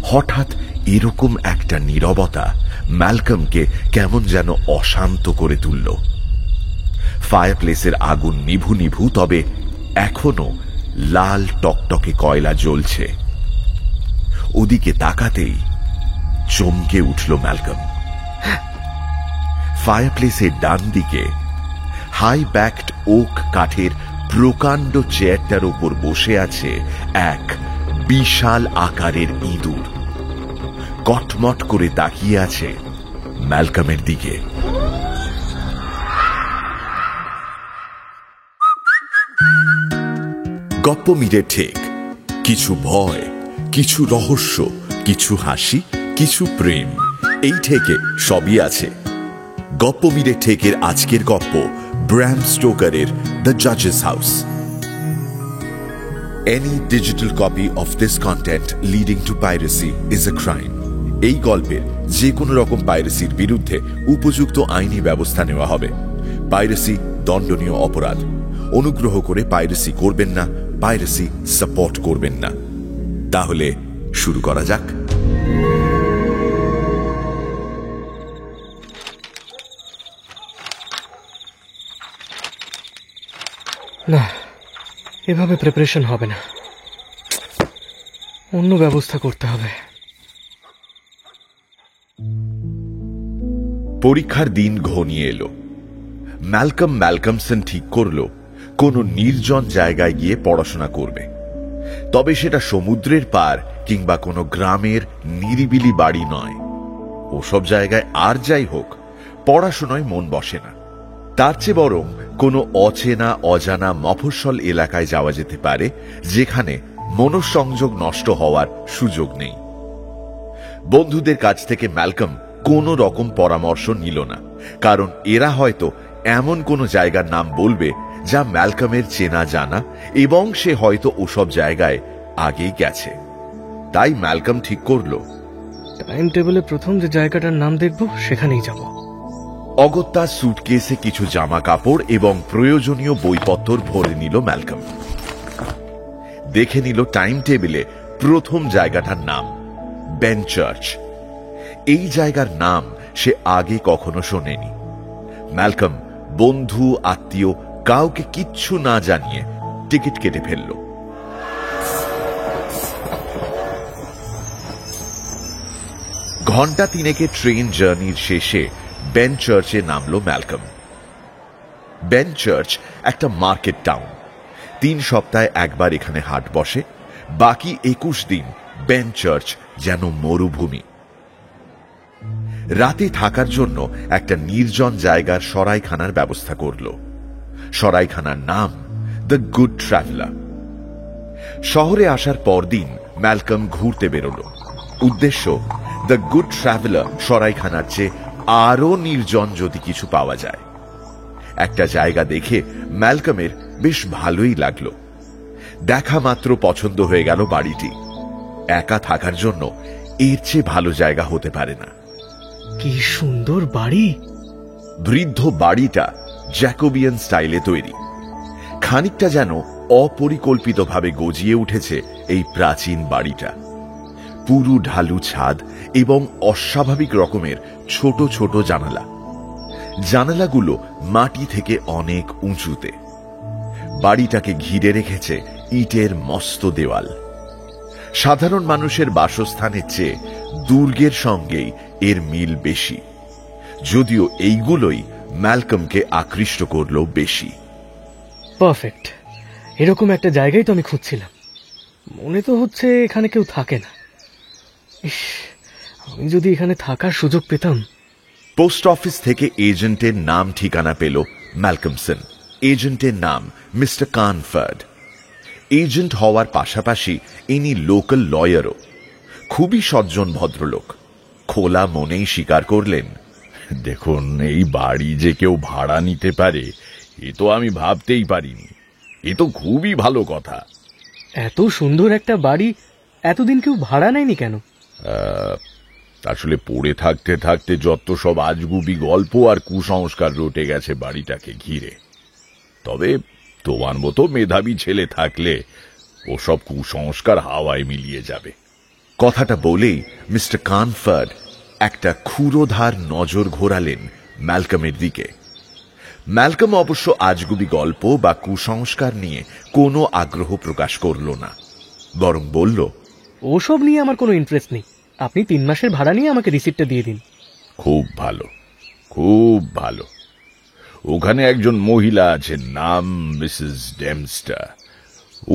হঠাৎ এরকম একটা নীরবতা ম্যালকমকে কেমন যেন অশান্ত করে তুলল। ফায়ারপ্লেসের আগুন নিভু নিভু, তবে এখনো লাল টকটকে কয়লা জ্বলছে। ওদিকে তাকাতেই চমকে উঠল ম্যালকম। ফায়ারপ্লেসের ডান দিকে হাই ব্যাকড ওক কাঠের প্রকাণ্ড চেয়ারটার উপর বসে আছে এক বিশাল আকারের ইঁদুর। কটমট করে তাকিয়ে আছে ম্যালকমের দিকে। গপ্প মিলে ঠিক কিছু ভয়, কিছু রহস্য, কিছু হাসি, কিছু প্রেম, এই থেকে সবই আছে। গপ্প মিলে ঠেকের আজকের গপ্প ব্র্যাম স্টোকারের দ্য জাজেস house. Any digital copy of this content leading to piracy is a crime. এই গল্পের যে কোনো রকম পাইরেসির বিরুদ্ধে উপযুক্ত আইনি ব্যবস্থা নেওয়া হবে। পাইরেসি দণ্ডনীয় অপরাধ। অনুগ্রহ করে পাইরেসি করবেন না, পাইরেসি সাপোর্ট করবেন না। তাহলে শুরু করা যাক। না, এভাবে প্রিপারেশন হবে না, অন্য ব্যবস্থা করতে হবে। পরীক্ষার দিন ঘনিয়ে এলো। ম্যালকমসন ঠিক করল কোনো নির্জন জায়গায় গিয়ে পড়াশোনা করবে। তবে সেটা সমুদ্রের পার কিংবা কোনো গ্রামের নিরিবিলি বাড়ি নয়। ওসব জায়গায় আর যাই হোক, পড়াশোনায় মন বসে না। তার চেয়ে বরং কোনো অচেনা অজানা মফস্বল এলাকায় যাওয়া যেতে পারে, যেখানে মনঃসংযোগ নষ্ট হওয়ার সুযোগ নেই। বন্ধুদের কাছ থেকে ম্যালকম কোনো রকম পরামর্শ নিল না, কারণ এরা হয়তো এমন কোনো জায়গার নাম বলবে যা ম্যালকমের চেনা জানা, এবং সে হয়তো ওসব জায়গায় আগেই গেছে। তাই ম্যালকম ঠিক করল টাইম টেবিলে প্রথম যে জায়গাটার নাম দেখব সেখানেই যাব। অগত্যা সুটকেসে কিছু জামা কাপড় এবং প্রয়োজনীয় বইপত্র ভরে নিল ম্যালকম। দেখে নিল টাইম টেবিলে প্রথম জায়গাটার নাম বেনচার্চ। এই জায়গার নাম সে আগে কখনো শোনেনি। ম্যালকম বন্ধু আত্মীয় কাউকে কিচ্ছু না জানিয়ে টিকিট কেটে ফেলল। ঘন্টা তিনেকে ট্রেন জার্নির শেষে বেনচার্চে নামল ম্যালকম। বেনচার্চ একটা মার্কেট টাউন। 3 সপ্তাহে একবার এখানে হাট বসে, বাকি 21 দিন বেনচার্চ যেন মরুভূমি। রাতে থাকার জন্য একটা নির্জন জায়গার সরাইখানার ব্যবস্থা করল। সরাইখানার নাম দ্য গুড ট্রাভেলার। শহরে আসার পরদিন ম্যালকম ঘুরতে বেরোল। উদ্দেশ্য দ্য গুড ট্রাভেলার সরাইখানার চেয়ে আরো নির্জন যদি কিছু পাওয়া যায়। একটা জায়গা দেখে ম্যালকমের বেশ ভালোই লাগলো। দেখা মাত্র পছন্দ হয়ে গেল বাড়িটি। একা থাকার জন্য এর চেয়ে ভালো জায়গা হতে পারে না। কি সুন্দর বাড়ি! বৃদ্ধ বাড়িটা জ্যাকোবিয়ান স্টাইলে তৈরি। খানিকটা যেন অপরিকল্পিতভাবে গজিয়ে উঠেছে এই প্রাচীন বাড়িটা। পুরু ঢালু ছাদ এবং অস্বাভাবিক রকমের ছোট ছোট জানালা। জানালাগুলো মাটি থেকে অনেক উঁচুতে। বাড়িটাকে ঘিরে রেখেছে ইটের মস্ত দেওয়াল। সাধারণ মানুষের বাসস্থানের চেয়ে দুর্গের সঙ্গেই এর মিল বেশি, যদিও এইগুলোই ম্যালকমকে আকৃষ্ট করল বেশি। পারফেক্ট, এরকম একটা জায়গায় তো আমি খুঁজছিলাম। মনে তো হচ্ছে এখানে কেউ থাকে না। ইস, আমি যদি এখানে থাকার সুযোগ পেতাম। পোস্ট অফিস থেকে এজেন্টের নাম ঠিকানা পেল ম্যালকমসন। এজেন্টের নাম মিস্টার কানফার্ড। এজেন্ট হওয়ার পাশাপাশি ইনি লোকাল লয়ারও। খুবই সজ্জন ভদ্রলোক। খোলা মনেই স্বীকার করলেন, দেখুন, এই বাড়ি যে কেউ ভাড়া নিতে পারে এ তো আমি ভাবতেই পারিনি। এ তো খুবই ভালো কথা। এত সুন্দর একটা বাড়ি এতদিন কেউ ভাড়া নেয়নি কেন? আসলে পড়ে থাকতে থাকতে যত সব আজগুবি গল্প আর কুসংস্কার রটে গেছে বাড়িটাকে ঘিরে। তবে তোমার মতো মেধাবী ছেলে থাকলে ওসব কুসংস্কার হাওয়ায় মিলিয়ে যাবে। কথাটা বলেই মিস্টার কানফার্ড একটা ক্ষুরোধার নজর ঘোরালেন ম্যালকমের দিকে। ম্যালকম অবশ্য আজগুবি গল্প বা কুসংস্কার নিয়ে কোনো আগ্রহ প্রকাশ করল না, বরং বলল, ওসব নিয়ে আমার কোনো ইন্টারেস্ট নেই। আপনি 3 মাসের ভাড়া নিয়ে আমাকে রিসিপ্টটা দিয়ে দিন। খুব ভালো, খুব ভালো। ওখানে একজন মহিলা আছেন, নাম মিসেস ডেমস্টার।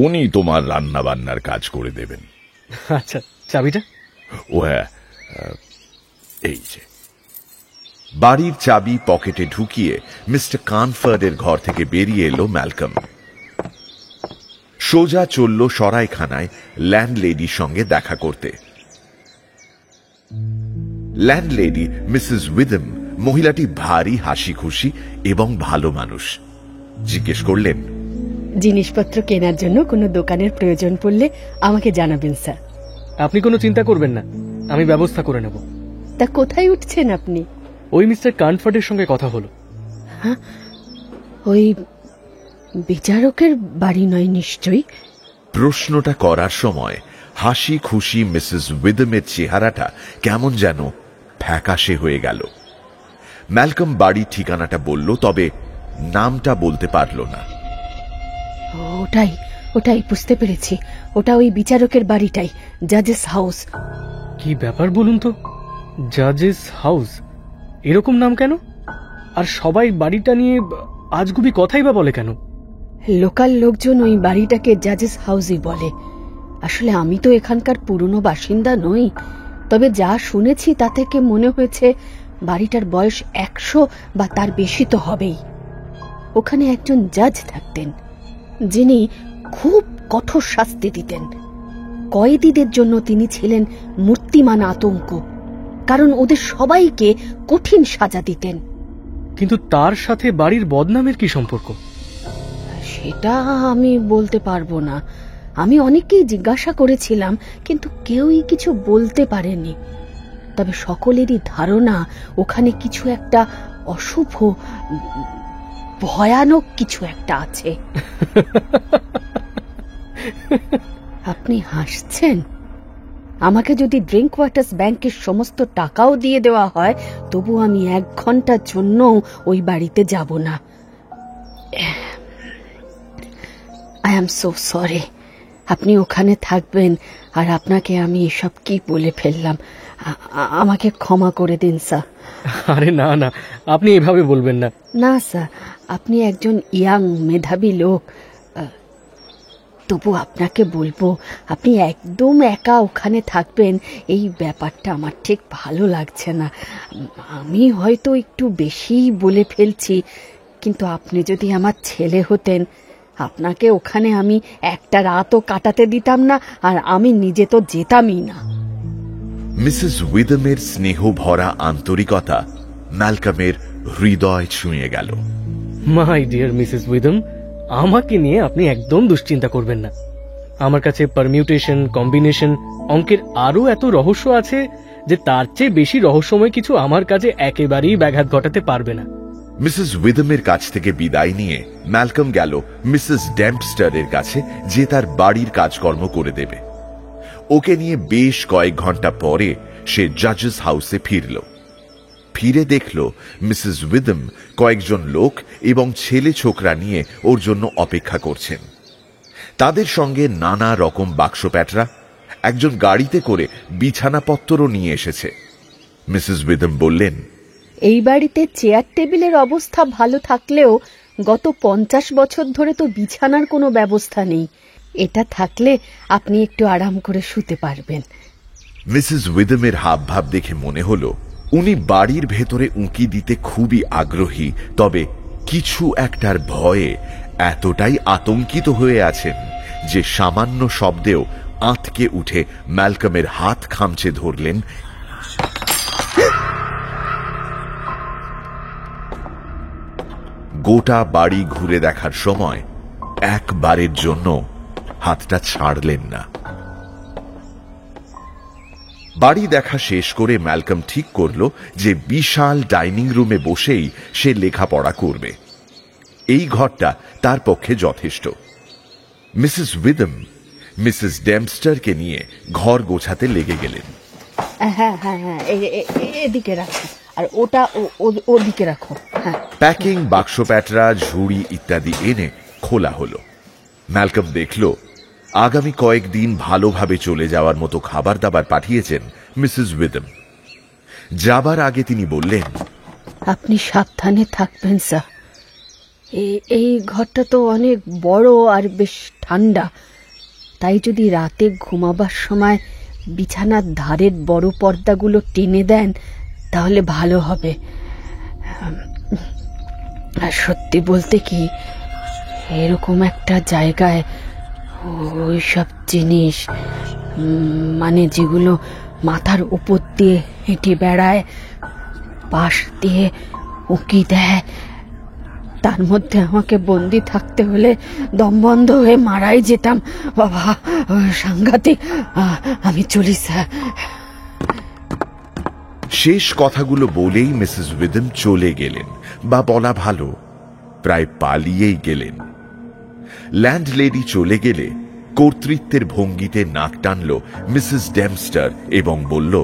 উনি তোমার রান্না বান্নার কাজ করে দেবেন। আচ্ছা, চাবিটা? ও হ্যাঁ, এই যে। বাড়ির চাবি পকেটে ঢুকিয়ে মিস্টার কানফার্ডের ঘর থেকে বেরিয়ে এলো ম্যালকম। সোজা চলল সরাইখানায় ল্যান্ডলেডির সঙ্গে দেখা করতে। ল্যান্ডলেডি মিসেস উইদম, মহিলাটি ভারী হাসি খুশি এবং ভালো মানুষ। জিজ্ঞেস করলেন, জিনিসপত্র কেনার জন্য কোনো দোকানের প্রয়োজন পড়লে আমাকে জানাবেন স্যার। আপনি কোনো চিন্তা করবেন না, আমি ব্যবস্থা করে নেব। তা কোথায় উঠছেন আপনি? ওই মিস্টার কানফার্ডের সঙ্গে কথা হলো। ওই বিচারকের বাড়ি নয় নিশ্চয়ই? প্রশ্নটা করার সময় হাসি খুশি মিসেস উইদমের চেহারাটা কেমন যেন ফ্যাকাশে হয়ে গেল। ম্যালকম বাড়ির ঠিকানাটা বলল, তবে নামটা বলতে পারল না। ওটাই ওটাই বুঝতে পেরেছি, ওটা ওই বিচারকের বাড়িটাই, জাজেস হাউস। কি ব্যাপার বলুন তো, জাজেস হাউস, এরকম নাম কেন? আর সবাই বাড়িটা নিয়ে আজগুবি কথাই বা বলে কেন? লোকাল লোকজন ওই বাড়িটাকে জাজেস হাউসই বলে। আসলে আমি তো এখানকার পুরনো বাসিন্দা নই, তবে যা শুনেছি তা থেকে মনে হয়েছে বাড়িটার বয়স 100 বা তার বেশি তো হবেই। ওখানে একজন জাজ থাকতেন, যিনি খুব কঠোর শাস্তি দিতেন। কয়েদিদের জন্য তিনি ছিলেন মূর্তিমান আতঙ্ক, কারণ ওদের সবাইকে কঠিন সাজা দিতেন। কিন্তু তার সাথে বাড়ির বদনামের কি সম্পর্ক? সেটা আমি বলতে পারবো না। আমি অনেককেই জিজ্ঞাসা করেছিলাম, কিন্তু কেউই কিছু বলতে পারেনি। তবে সকলেরই ধারণা ওখানে কিছু একটা অশুভ, ভয়ানক কিছু একটা আছে। আপনি হাসছেন? আমাকে যদি ড্রিঙ্ক ওয়াটার্স ব্যাংকের সমস্ত টাকাও দিয়ে দেওয়া হয়, তবু আমি 1 ঘন্টার জন্য ওই বাড়িতে যাব না। I am so sorry. আপনি ওখানে থাকবেন, আর আপনাকে আমি এসব কি বলে ফেললাম, আমাকে ক্ষমা করে দিন স্যার। আরে না না, আপনি এভাবে বলবেন না। না স্যার, আপনি একজন ইয়াং মেধাবী লোক, তবু আপনাকে বলবো, আপনি একদম একা ওখানে থাকবেন, এই ব্যাপারটা আমার ঠিক ভালো লাগছে না। আমি হয়তো একটু বেশিই বলে ফেলছি, কিন্তু আপনি যদি আমার ছেলে হতেন, আপনাকে ওখানে আমি একটা রাতও কাটাতে দিতাম না, আর আমি নিজে তো যেতামই না। মিসেস উইদমের স্নেহ ভরা আন্তরিকতা ম্যালকমের হৃদয় ছুঁয়ে গেল। মাই ডিয়ার মিসেস উইদম, আমাকে নিয়ে আপনি একদম দুশ্চিন্তা করবেন না। আমার কাছে পারমিউটেশন, কম্বিনেশন, অঙ্কের আরো এত রহস্য আছে যে তার চেয়ে বেশি রহস্যময় কিছু আমার কাছে একেবারেই ব্যাঘাত ঘটাতে পারবে না। মিসেস উইদমের কাছ থেকে বিদায় নিয়ে ম্যালকম গেল মিসেস ডেম্পস্টারের কাছে, যে তার বাড়ির কাজকর্ম করে দেবে। ওকে নিয়ে বেশ কয়েক ঘন্টা পরে সে জাজেস হাউসে ফিরল। ফিরে দেখল মিসেস উইদম কয়েকজন লোক এবং ছেলে ছোকরা নিয়ে ওর জন্য অপেক্ষা করছেন। তাদের সঙ্গে নানা রকম বাক্স প্যাটরা, একজন গাড়িতে করে বিছানাপত্তরও নিয়ে এসেছে। মিসেস উইদম বললেন, এই বাড়িতে চেয়ার টেবিলের অবস্থা ভালো থাকলেও গত 50 বছর ধরে তো বিছানার কোনো ব্যবস্থা নেই। এটা থাকলে আপনি একটু আরাম করে শুতে পারবেন। মিসেস উইদমের হাবভাব দেখে মনে হলো উনি বাড়ির ভেতরে উঁকি দিতে খুবই আগ্রহী, তবে কিছু একটার ভয়ে এতটাই আতঙ্কিত হয়ে আছেন যে সামান্য শব্দেও আঁতকে উঠে ম্যালকমের হাত খামচে ধরলেন। গোটা বাড়ি ঘুরে দেখার সময় একবারের জন্য হাতটা ছাড়লেন না। বাড়ি দেখা শেষ করে ম্যালকম ঠিক করল যে বিশাল ডাইনিং রুমে বসেই সে লেখাপড়া করবে। এই ঘরটা তার পক্ষে যথেষ্ট। মিসেস উইদম মিসেস ডেমস্টারকে নিয়ে ঘর গোছাতে লেগে গেলেন। হ্যাঁ হ্যাঁ হ্যাঁ, এদিকে রাখো, আর ওটা ওদিকে রাখো। হ্যাঁ, প্যাকিং বাক্স প্যাটরা, ঝুড়ি ইত্যাদি এনে খোলা হলো। ম্যালকম দেখল আগামী কয়েকদিন ভালোভাবে চলে যাওয়ার মতো খাবার দাবার পাঠিয়েছেন মিসেস উইথম। যাবার আগে তিনি বললেন, আপনি সাবধানে থাকবেন স্যার। এই ঘরটা তো অনেক বড় আর বেশ ঠান্ডা, তাই যদি রাতে ঘুমাবার সময় বিছানার ধারের বড় পর্দাগুলো টেনে দেন তাহলে ভালো হবে। আর সত্যি বলতে কি, এরকম একটা জায়গায় ওইসব জিনিস, মানে যেগুলো মাথার উপর দিয়ে হেঁটে বেড়ায়, পাশ দিয়ে উঁকি দেয়, তার মধ্যে আমাকে বন্দি থাকতে হলে দম বন্ধ হয়ে মারাই যেতাম। বাবা, সাংঘাতিক। আমি চলি স্যার। শেষ কথাগুলো বলেই মিসেস উইথম চলে গেলেন, বা বলা ভালো প্রায় পালিয়েই গেলেন। ল্যান্ডলেডি চলে গেলে কর্তৃত্বের ভঙ্গিতে নাক টানল মিসেস ডেমস্টার এবং বলল,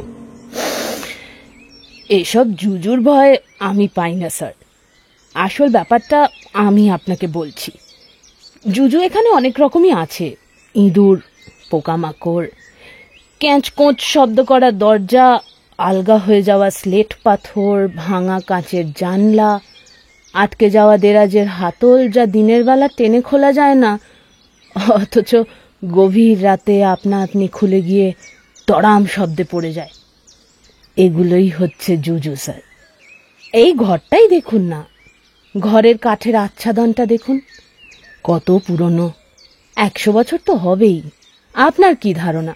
এসব জুজুর ভয় আমি পাই না স্যার। আসল ব্যাপারটা আমি আপনাকে বলছি। জুজু এখানে অনেক রকমই আছে। ইঁদুর, পোকামাকড়, ক্যাঁচকোঁচ শব্দ করা দরজা, আলগা হয়ে যাওয়া স্লেট পাথর, ভাঙা কাঁচের জানলা, আটকে যাওয়া দেরাজের হাতল যা দিনের বেলা টেনে খোলা যায় না, অথচ গভীর রাতে আপনা আপনি খুলে গিয়ে তড়াম শব্দে পড়ে যায়। এগুলোই হচ্ছে জুজু স্যার। এই ঘরটাই দেখুন না, ঘরের কাঠের আচ্ছাদনটা দেখুন, কত পুরনো। 100 বছর তো হবেই। আপনার কি ধারণা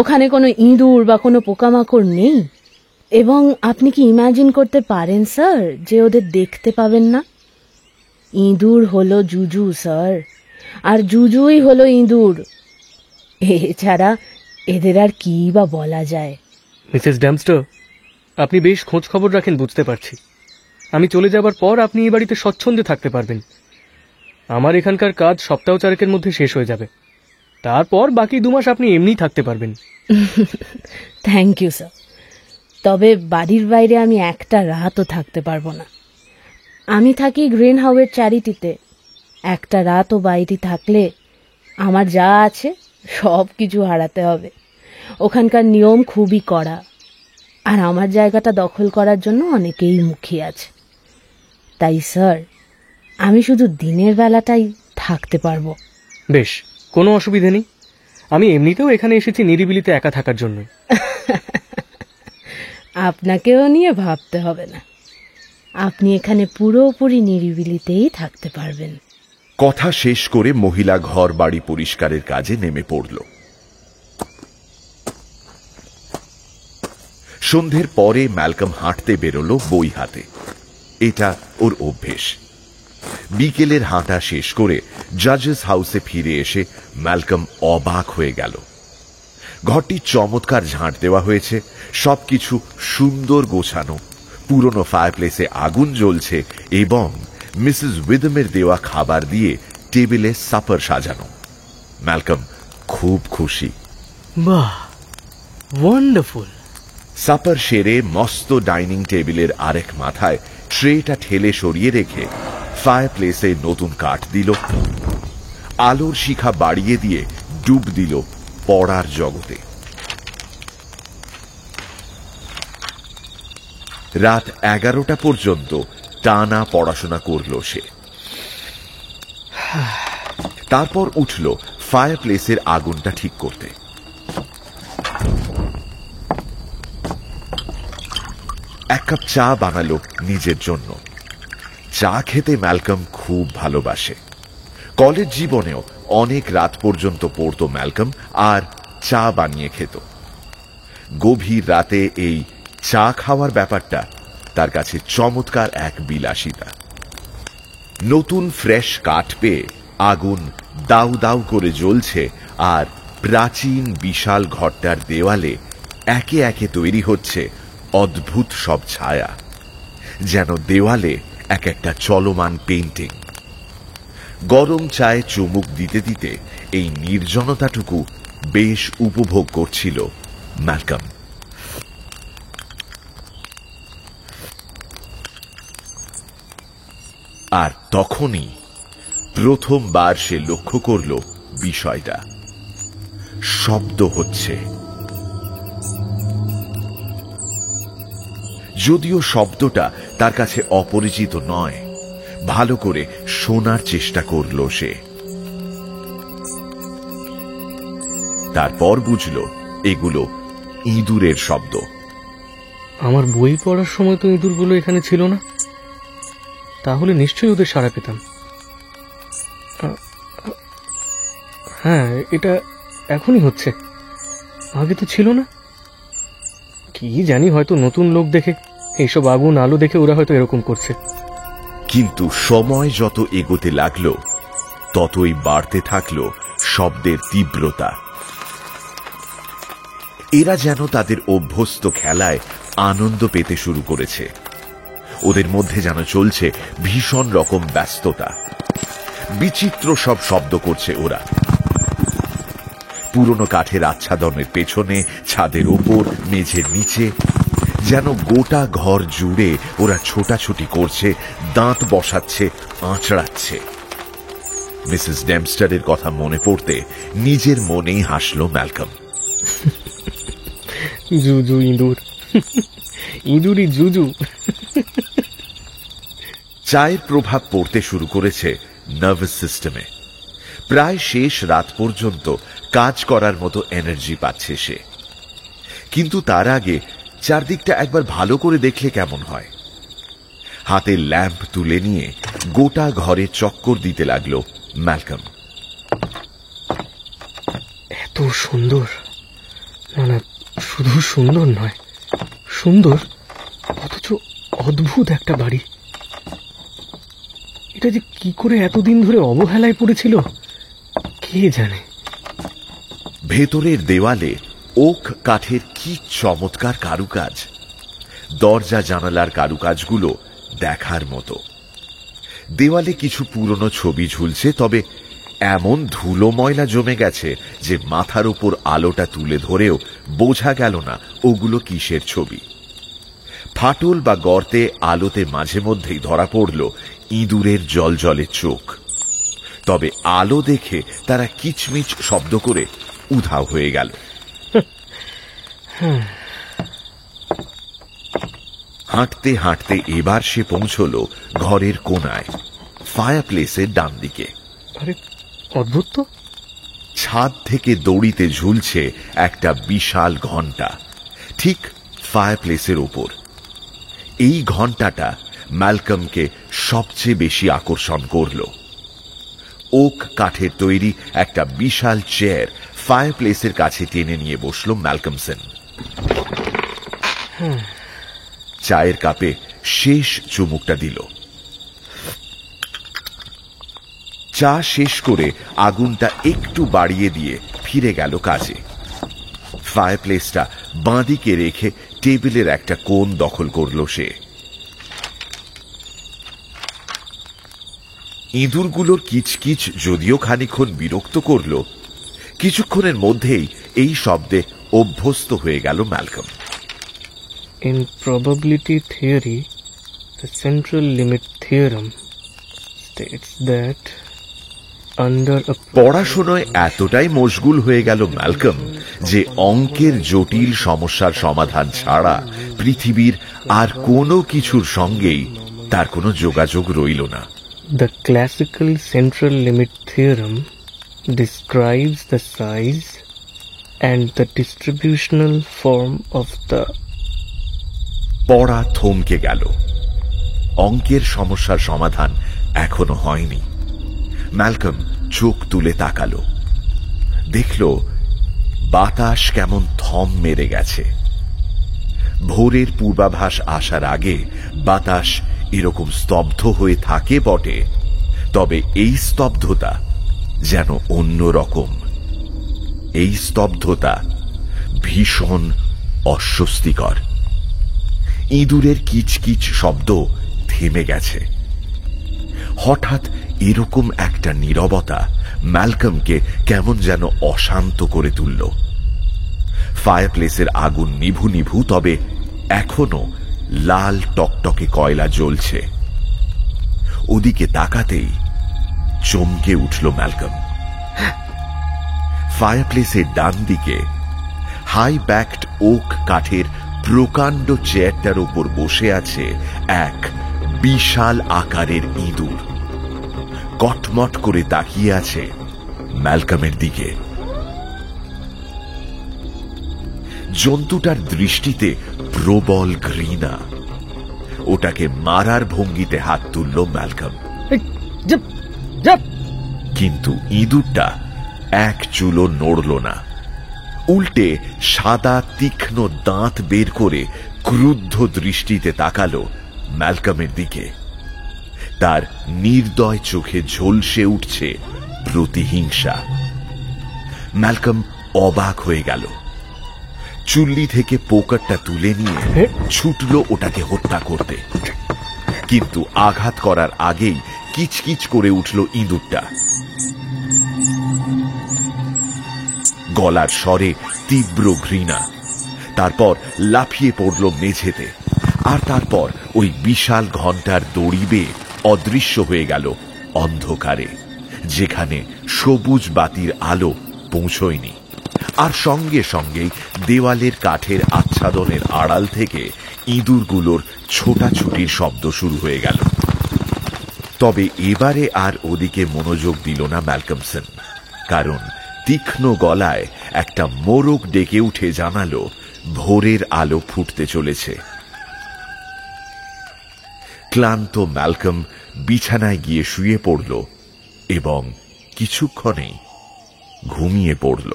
ওখানে কোনো ইঁদুর বা কোনো পোকামাকড় নেই? এবং আপনি কি ইমাজিন করতে পারেন স্যার যে ওদের দেখতে পাবেন না? ইঁদুর হলো জুজু স্যার, আর জুজুই হলো ইঁদুর। এছাড়া এদের আর কি বা বলা যায়? মিসেস ড্যামস্টার, আপনি বেশ খোঁজ খবর রাখেন বুঝতে পারছি। আমি চলে যাবার পর আপনি এই বাড়িতে স্বচ্ছন্দে থাকতে পারবেন। আমার এখানকার কাজ সপ্তাহ চারেকের মধ্যে শেষ হয়ে যাবে। তারপর বাকি 2 মাস আপনি এমনিই থাকতে পারবেন। Thank you sir. তবে বাড়ির বাইরে আমি একটা রাতও থাকতে পারবো না। আমি থাকি গ্রিন হাউসের চ্যারিটিতে। একটা রাতও বাইরে থাকলে আমার যা আছে সব কিছু হারাতে হবে। ওখানকার নিয়ম খুবই কড়া, আর আমার জায়গাটা দখল করার জন্য অনেকেই মুখিয়ে আছে। তাই স্যার, আমি শুধু দিনের বেলাটাই থাকতে পারবো। বেশ, কোনো অসুবিধে নেই। আমি এমনিতেও এখানে এসেছি নিরিবিলিতে একা থাকার জন্য। আপনাকেও নিয়ে ভাবতে হবে না, আপনি এখানে পুরোপুরি নিরিবিলিতেই থাকতে পারবেন। কথা শেষ করে মহিলা ঘর বাড়ি পরিষ্কারের কাজে নেমে পড়ল। সন্ধ্যের পরে ম্যালকম হাঁটতে বেরোল বই হাতে। এটা ওর অভ্যেস। বিকেলের হাঁটা শেষ করে জাজেস হাউসে ফিরে এসে ম্যালকম অবাক হয়ে গেল। ঘরটি চমৎকার ঝাঁট দেওয়া হয়েছে, সবকিছু সুন্দর গোছানো, পুরনো ফায়ারপ্লেসে আগুন জ্বলছে এবং মিসেস উইথমের দেওয়া খাবার দিয়ে টেবিলে সাপার সাজানো। ম্যালকম খুব খুশি। বাহ, ওয়ান্ডারফুল। সাপার সেরে মস্ত ডাইনিং টেবিলের আরেক মাথায় ট্রেটা ঠেলে সরিয়ে রেখে ফায়ারপ্লেসে নতুন কাঠ দিল, আলোর শিখা বাড়িয়ে দিয়ে ডুব দিল পড়ার জগতে। রাত 11টা পর্যন্ত টানা পড়াশোনা করল সে। তারপর উঠল ফায়ারপ্লেসের আগুনটা ঠিক করতে। এক কাপ চা বানালো নিজের জন্য। চা খেতে ম্যালকম খুব ভালোবাসে। কলেজ জীবনেও অনেক রাত পর্যন্ত পড়তো ম্যালকম, আর চা বানিয়ে খেত। গভীর রাতে এই চা খাওয়ার ব্যাপারটা তার কাছে চমৎকার এক বিলাসিতা। নতুন ফ্রেশ কাঠ পেয়ে আগুন দাউ দাউ করে জ্বলছে, আর প্রাচীন বিশাল ঘরটার দেওয়ালে একে একে তৈরি হচ্ছে অদ্ভুত সব ছায়া, যেন দেওয়ালে এক একটা চলমান পেইন্টিং। গরম চায়ে চুমুক দিতে দিতে এই নির্জনতাটুকু বেশ উপভোগ করছিল ম্যালকম। আর তখনই প্রথমবার সে লক্ষ্য করল বিষয়টা। শব্দ হচ্ছে, যদিও শব্দটা তার কাছে অপরিচিত নয়, ভালো করে শোনার চেষ্টা করল সে। তারপর বুঝল এগুলো ইঁদুরের শব্দ। আমার বই পড়ার সময় তো ইঁদুরগুলো এখানে ছিল না, তাহলে নিশ্চয়ই ওদের সাড়া পেতাম। হ্যাঁ, এটা এখনই হচ্ছে, আগে তো ছিল না। কি জানি, হয়তো নতুন লোক দেখে, এইসব আগুন আলো দেখে ওরা হয়তো এরকম করছে। কিন্তু সময় যত এগোতে লাগলো ততই বাড়তে থাকলো শব্দের তীব্রতা। এরা যেন তাদের অভ্যস্ত খেলায় আনন্দ পেতে শুরু করেছে। ওদের মধ্যে যেন চলছে ভীষণ রকম ব্যস্ততা। বিচিত্র সব শব্দ করছে ওরা। পুরনো কাঠের আচ্ছাদনের পেছনে, ছাদের ওপর, মেঝের নিচে, যেন গোটা ঘর জুড়ে ওরা ছোটাছুটি করছে, দাঁত বসাচ্ছে, আঁচড়াচ্ছে। মিসেস ডেমস্টারের কথা মনে পড়তে নিজের মনেই হাসল ম্যালকম। জুজু ইঁদুর, ইঁদুরই জুজু। চায়ের প্রভাব পড়তে শুরু করেছে নার্ভাস সিস্টেমে। প্রায় শেষ রাত পর্যন্ত কাজ করার মতো এনার্জি পাচ্ছে সে। কিন্তু তার আগে চারদিকটা একবার ভালো করে দেখলে কেমন হয়। হাতে ল্যাম্প তুলে নিয়ে গোটা ঘরে চক্কর দিতে লাগলো ম্যালকম। এত সুন্দর, না না, শুধু সুন্দর নয়, সুন্দর অথচ অদ্ভুত একটা বাড়ি। এটা যে কি করে এতদিন ধরে অবহেলায় পড়েছিল কে জানে। ভেতরের দেওয়ালে ওক কাঠের কি চমৎকার কারুকাজ। দরজা জানালার কারুকাজগুলো দেখার মতো। দেওয়ালে কিছু পুরনো ছবি ঝুলছে, তবে এমন ধুলো ময়লা জমে গেছে যে মাথার উপর আলোটা তুলে ধরেও বোঝা গেল না ওগুলো কিসের ছবি। ফাটল বা গর্তে আলোতে মাঝে মধ্যেই ধরা পড়ল ইঁদুরের জলজলে চোখ। তবে আলো দেখে তারা কিচমিচ শব্দ করে উধাও হয়ে গেল। হাঁটতে হাঁটতে এবার সে পৌঁছল ঘরের কোনায়, ফায়ারপ্লেসের ডান দিকে। আরে অদ্ভুত তো, ছাদ থেকে দড়িতে ঝুলছে একটা বিশাল ঘণ্টা, ঠিক ফায়ারপ্লেসের উপর। এই ঘণ্টাটা ম্যালকমকে সবচেয়ে বেশি আকর্ষণ করল। ওক কাঠের তৈরি একটা বিশাল চেয়ার ফায়ারপ্লেসের কাছে টেনে নিয়ে বসল ম্যালকমসন। চায়ের কাপে শেষ চুমুকটা দিল। চা শেষ করে আগুনটা একটু বাড়িয়ে দিয়ে ফিরে গেল কাজে। ফায়ারপ্লেসটা বাঁদিকে রেখে টেবিলের একটা কোণ দখল করল সে। ইঁদুরগুলোর কিচকিচ যদিও খানিকক্ষণ বিরক্ত করল, কিছুক্ষণের মধ্যেই এই শব্দে অভ্যস্ত হয়ে গেল Malcolm. In probability theory, the central limit theorem states that under a পড়াশোনায় এতটাই মশগুল হয়ে গেল ম্যালকম যে অঙ্কের জটিল সমস্যার সমাধান ছাড়া পৃথিবীর আর কোনো কিছুর সঙ্গেই তার কোনো যোগাযোগ রইল না। the classical central limit theorem describes the size and the distributional form of the পড়া থমকে গেল। অঙ্কের সমস্যার সমাধান এখনো হয়নি। ম্যালকম চোখ তুলে তাকালো, দেখল বাতাস কেমন থম মেরে গেছে। ভোরের পূর্বাভাস আসার আগে বাতাস এরকম স্তব্ধ হয়ে থাকে বটে, তবে এই স্তব্ধতা যেন অন্যরকম। এই স্তব্ধতা ভীষণ অস্বস্তিকর। ইঁদুরের কিচকিচ শব্দ থেমে গেছে। হঠাৎ এরকম একটা নীরবতা ম্যালকমকে কেমন যেন অশান্ত করে তুলল। ফায়ারপ্লেসের আগুন নিভু নিভু, তবে এখনো লাল টকটকে কয়লা জ্বলছে। ওদিকে তাকাতেই চমকে উঠল ম্যালকম। ফায়ারপ্লেসের ডান দিকে হাই ব্যাকড ওক কাঠের প্রকাণ্ড চেয়ারটার উপর বসে আছে এক বিশাল আকারের ইঁদুর। কটমট করে তাকিয়ে আছে ম্যালকমের দিকে। জন্তুটার দৃষ্টিতে প্রবল ঘৃণা। ওটাকে মারার ভঙ্গিতে হাত তুলল ম্যালকম, কিন্তু ইঁদুরটা এক চুলো নড়ল না। উল্টে সাদা তীক্ষ্ণ দাঁত বের করে ক্রুদ্ধ দৃষ্টিতে তাকালো ম্যালকমের দিকে। তার নির্দয় চোখে ঝলসে উঠছে প্রতিহিংসা। ম্যালকম অবাক হয়ে গেল। চুল্লি থেকে পোকারটা তুলে নিয়ে ছুটল ওটাকে হত্যা করতে, কিন্তু আঘাত করার আগেই কিচকিচ করে উঠল ইঁদুরটা। গলার স্বরে তীব্র ঘৃণা। তারপর লাফিয়ে পড়ল মেঝেতে, আর তারপর ওই বিশাল ঘণ্টার দড়ি বেয়ে অদৃশ্য হয়ে গেল অন্ধকারে, যেখানে সবুজ বাতির আলো পৌঁছয়নি। আর সঙ্গে সঙ্গেই দেওয়ালের কাঠের আচ্ছাদনের আড়াল থেকে ইঁদুরগুলোর ছোটাছুটির শব্দ শুরু হয়ে গেল। তবে এবারে আর ওদিকে মনোযোগ দিল না ম্যালকমসন, কারণ তীক্ষ্ণ গলায় একটা মোরগ ডেকে উঠে জানালো ভোরের আলো ফুটতে চলেছে। ক্লান্ত ম্যালকম বিছানায় গিয়ে শুয়ে পড়ল এবং কিছুক্ষণেই ঘুমিয়ে পড়ল।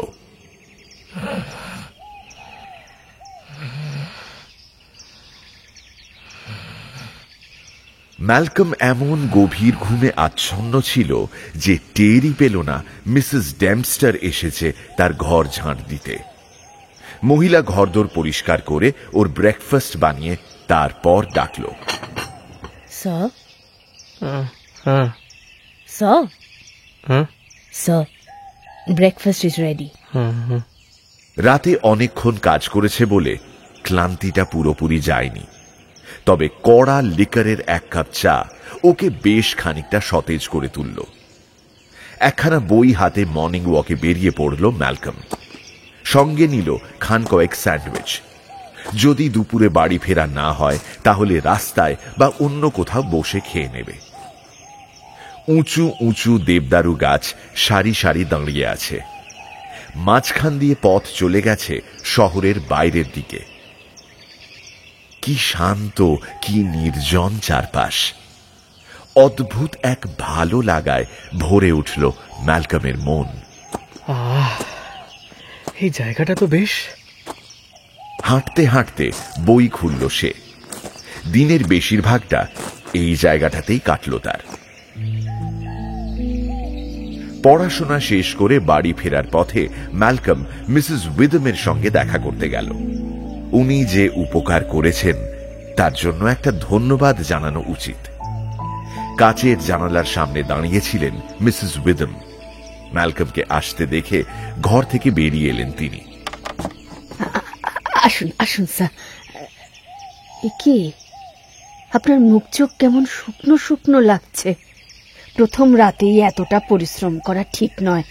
ম্যালকম এমন গভীর ঘুমে আচ্ছন্ন ছিল যে টেরই পেল না মিসেস ডেমস্টার এসেছে তার ঘর ঝাঁট দিতে। মহিলা ঘরদোর পরিষ্কার করে ওর ব্রেকফাস্ট বানিয়ে তারপর ডাকল, স্যার, হ্যাঁ স্যার, হ্যাঁ স্যার, ব্রেকফাস্ট ইজ রেডি। হ্যাঁ। রাতে অনেকক্ষণ কাজ করেছে বলে ক্লান্তিটা পুরোপুরি যায়নি, তবে কড়া লিকারের এক কাপ চা ওকে বেশ খানিকটা সতেজ করে তুলল। একখানা বই হাতে মর্নিং ওয়াকে বেরিয়ে পড়ল ম্যালকম। সঙ্গে নিল খান কয়েক স্যান্ডউইচ। যদি দুপুরে বাড়ি ফেরা না হয় তাহলে রাস্তায় বা অন্য কোথাও বসে খেয়ে নেবে। উঁচু উঁচু দেবদারু গাছ সারি সারি দাঁড়িয়ে আছে। মাঝখান দিয়ে পথ চলে গেছে শহরের বাইরের দিকে। কি শান্ত, কি নির্জন চারপাশ। অদ্ভুত এক ভালো লাগায় ভরে উঠল ম্যালকমের মন। এই জায়গাটা তো বেশ। হাঁটতে হাঁটতে বই খুলল সে। দিনের বেশিরভাগটা এই জায়গাটাতেই কাটল তার। পড়াশোনা শেষ করে বাড়ি ফেরার পথে ম্যালকম মিসেস উইদমের সঙ্গে দেখা করতে গেল। উনি যে উপকার করেছেন তার জন্য একটা ধন্যবাদ জানানো উচিত। কাচের জানালার সামনে দাঁড়িয়েছিলেন মিসেস উইদম। ম্যালকমকে আসতে দেখে ঘর থেকে বেরিয়ে এলেন তিনি। আসুন আসুন স্যার। কি আপনার মুখ চোখ কেমন শুকনো শুকনো লাগছে? প্রথম রাতেই এতটা পরিশ্রম করা ঠিক নয়।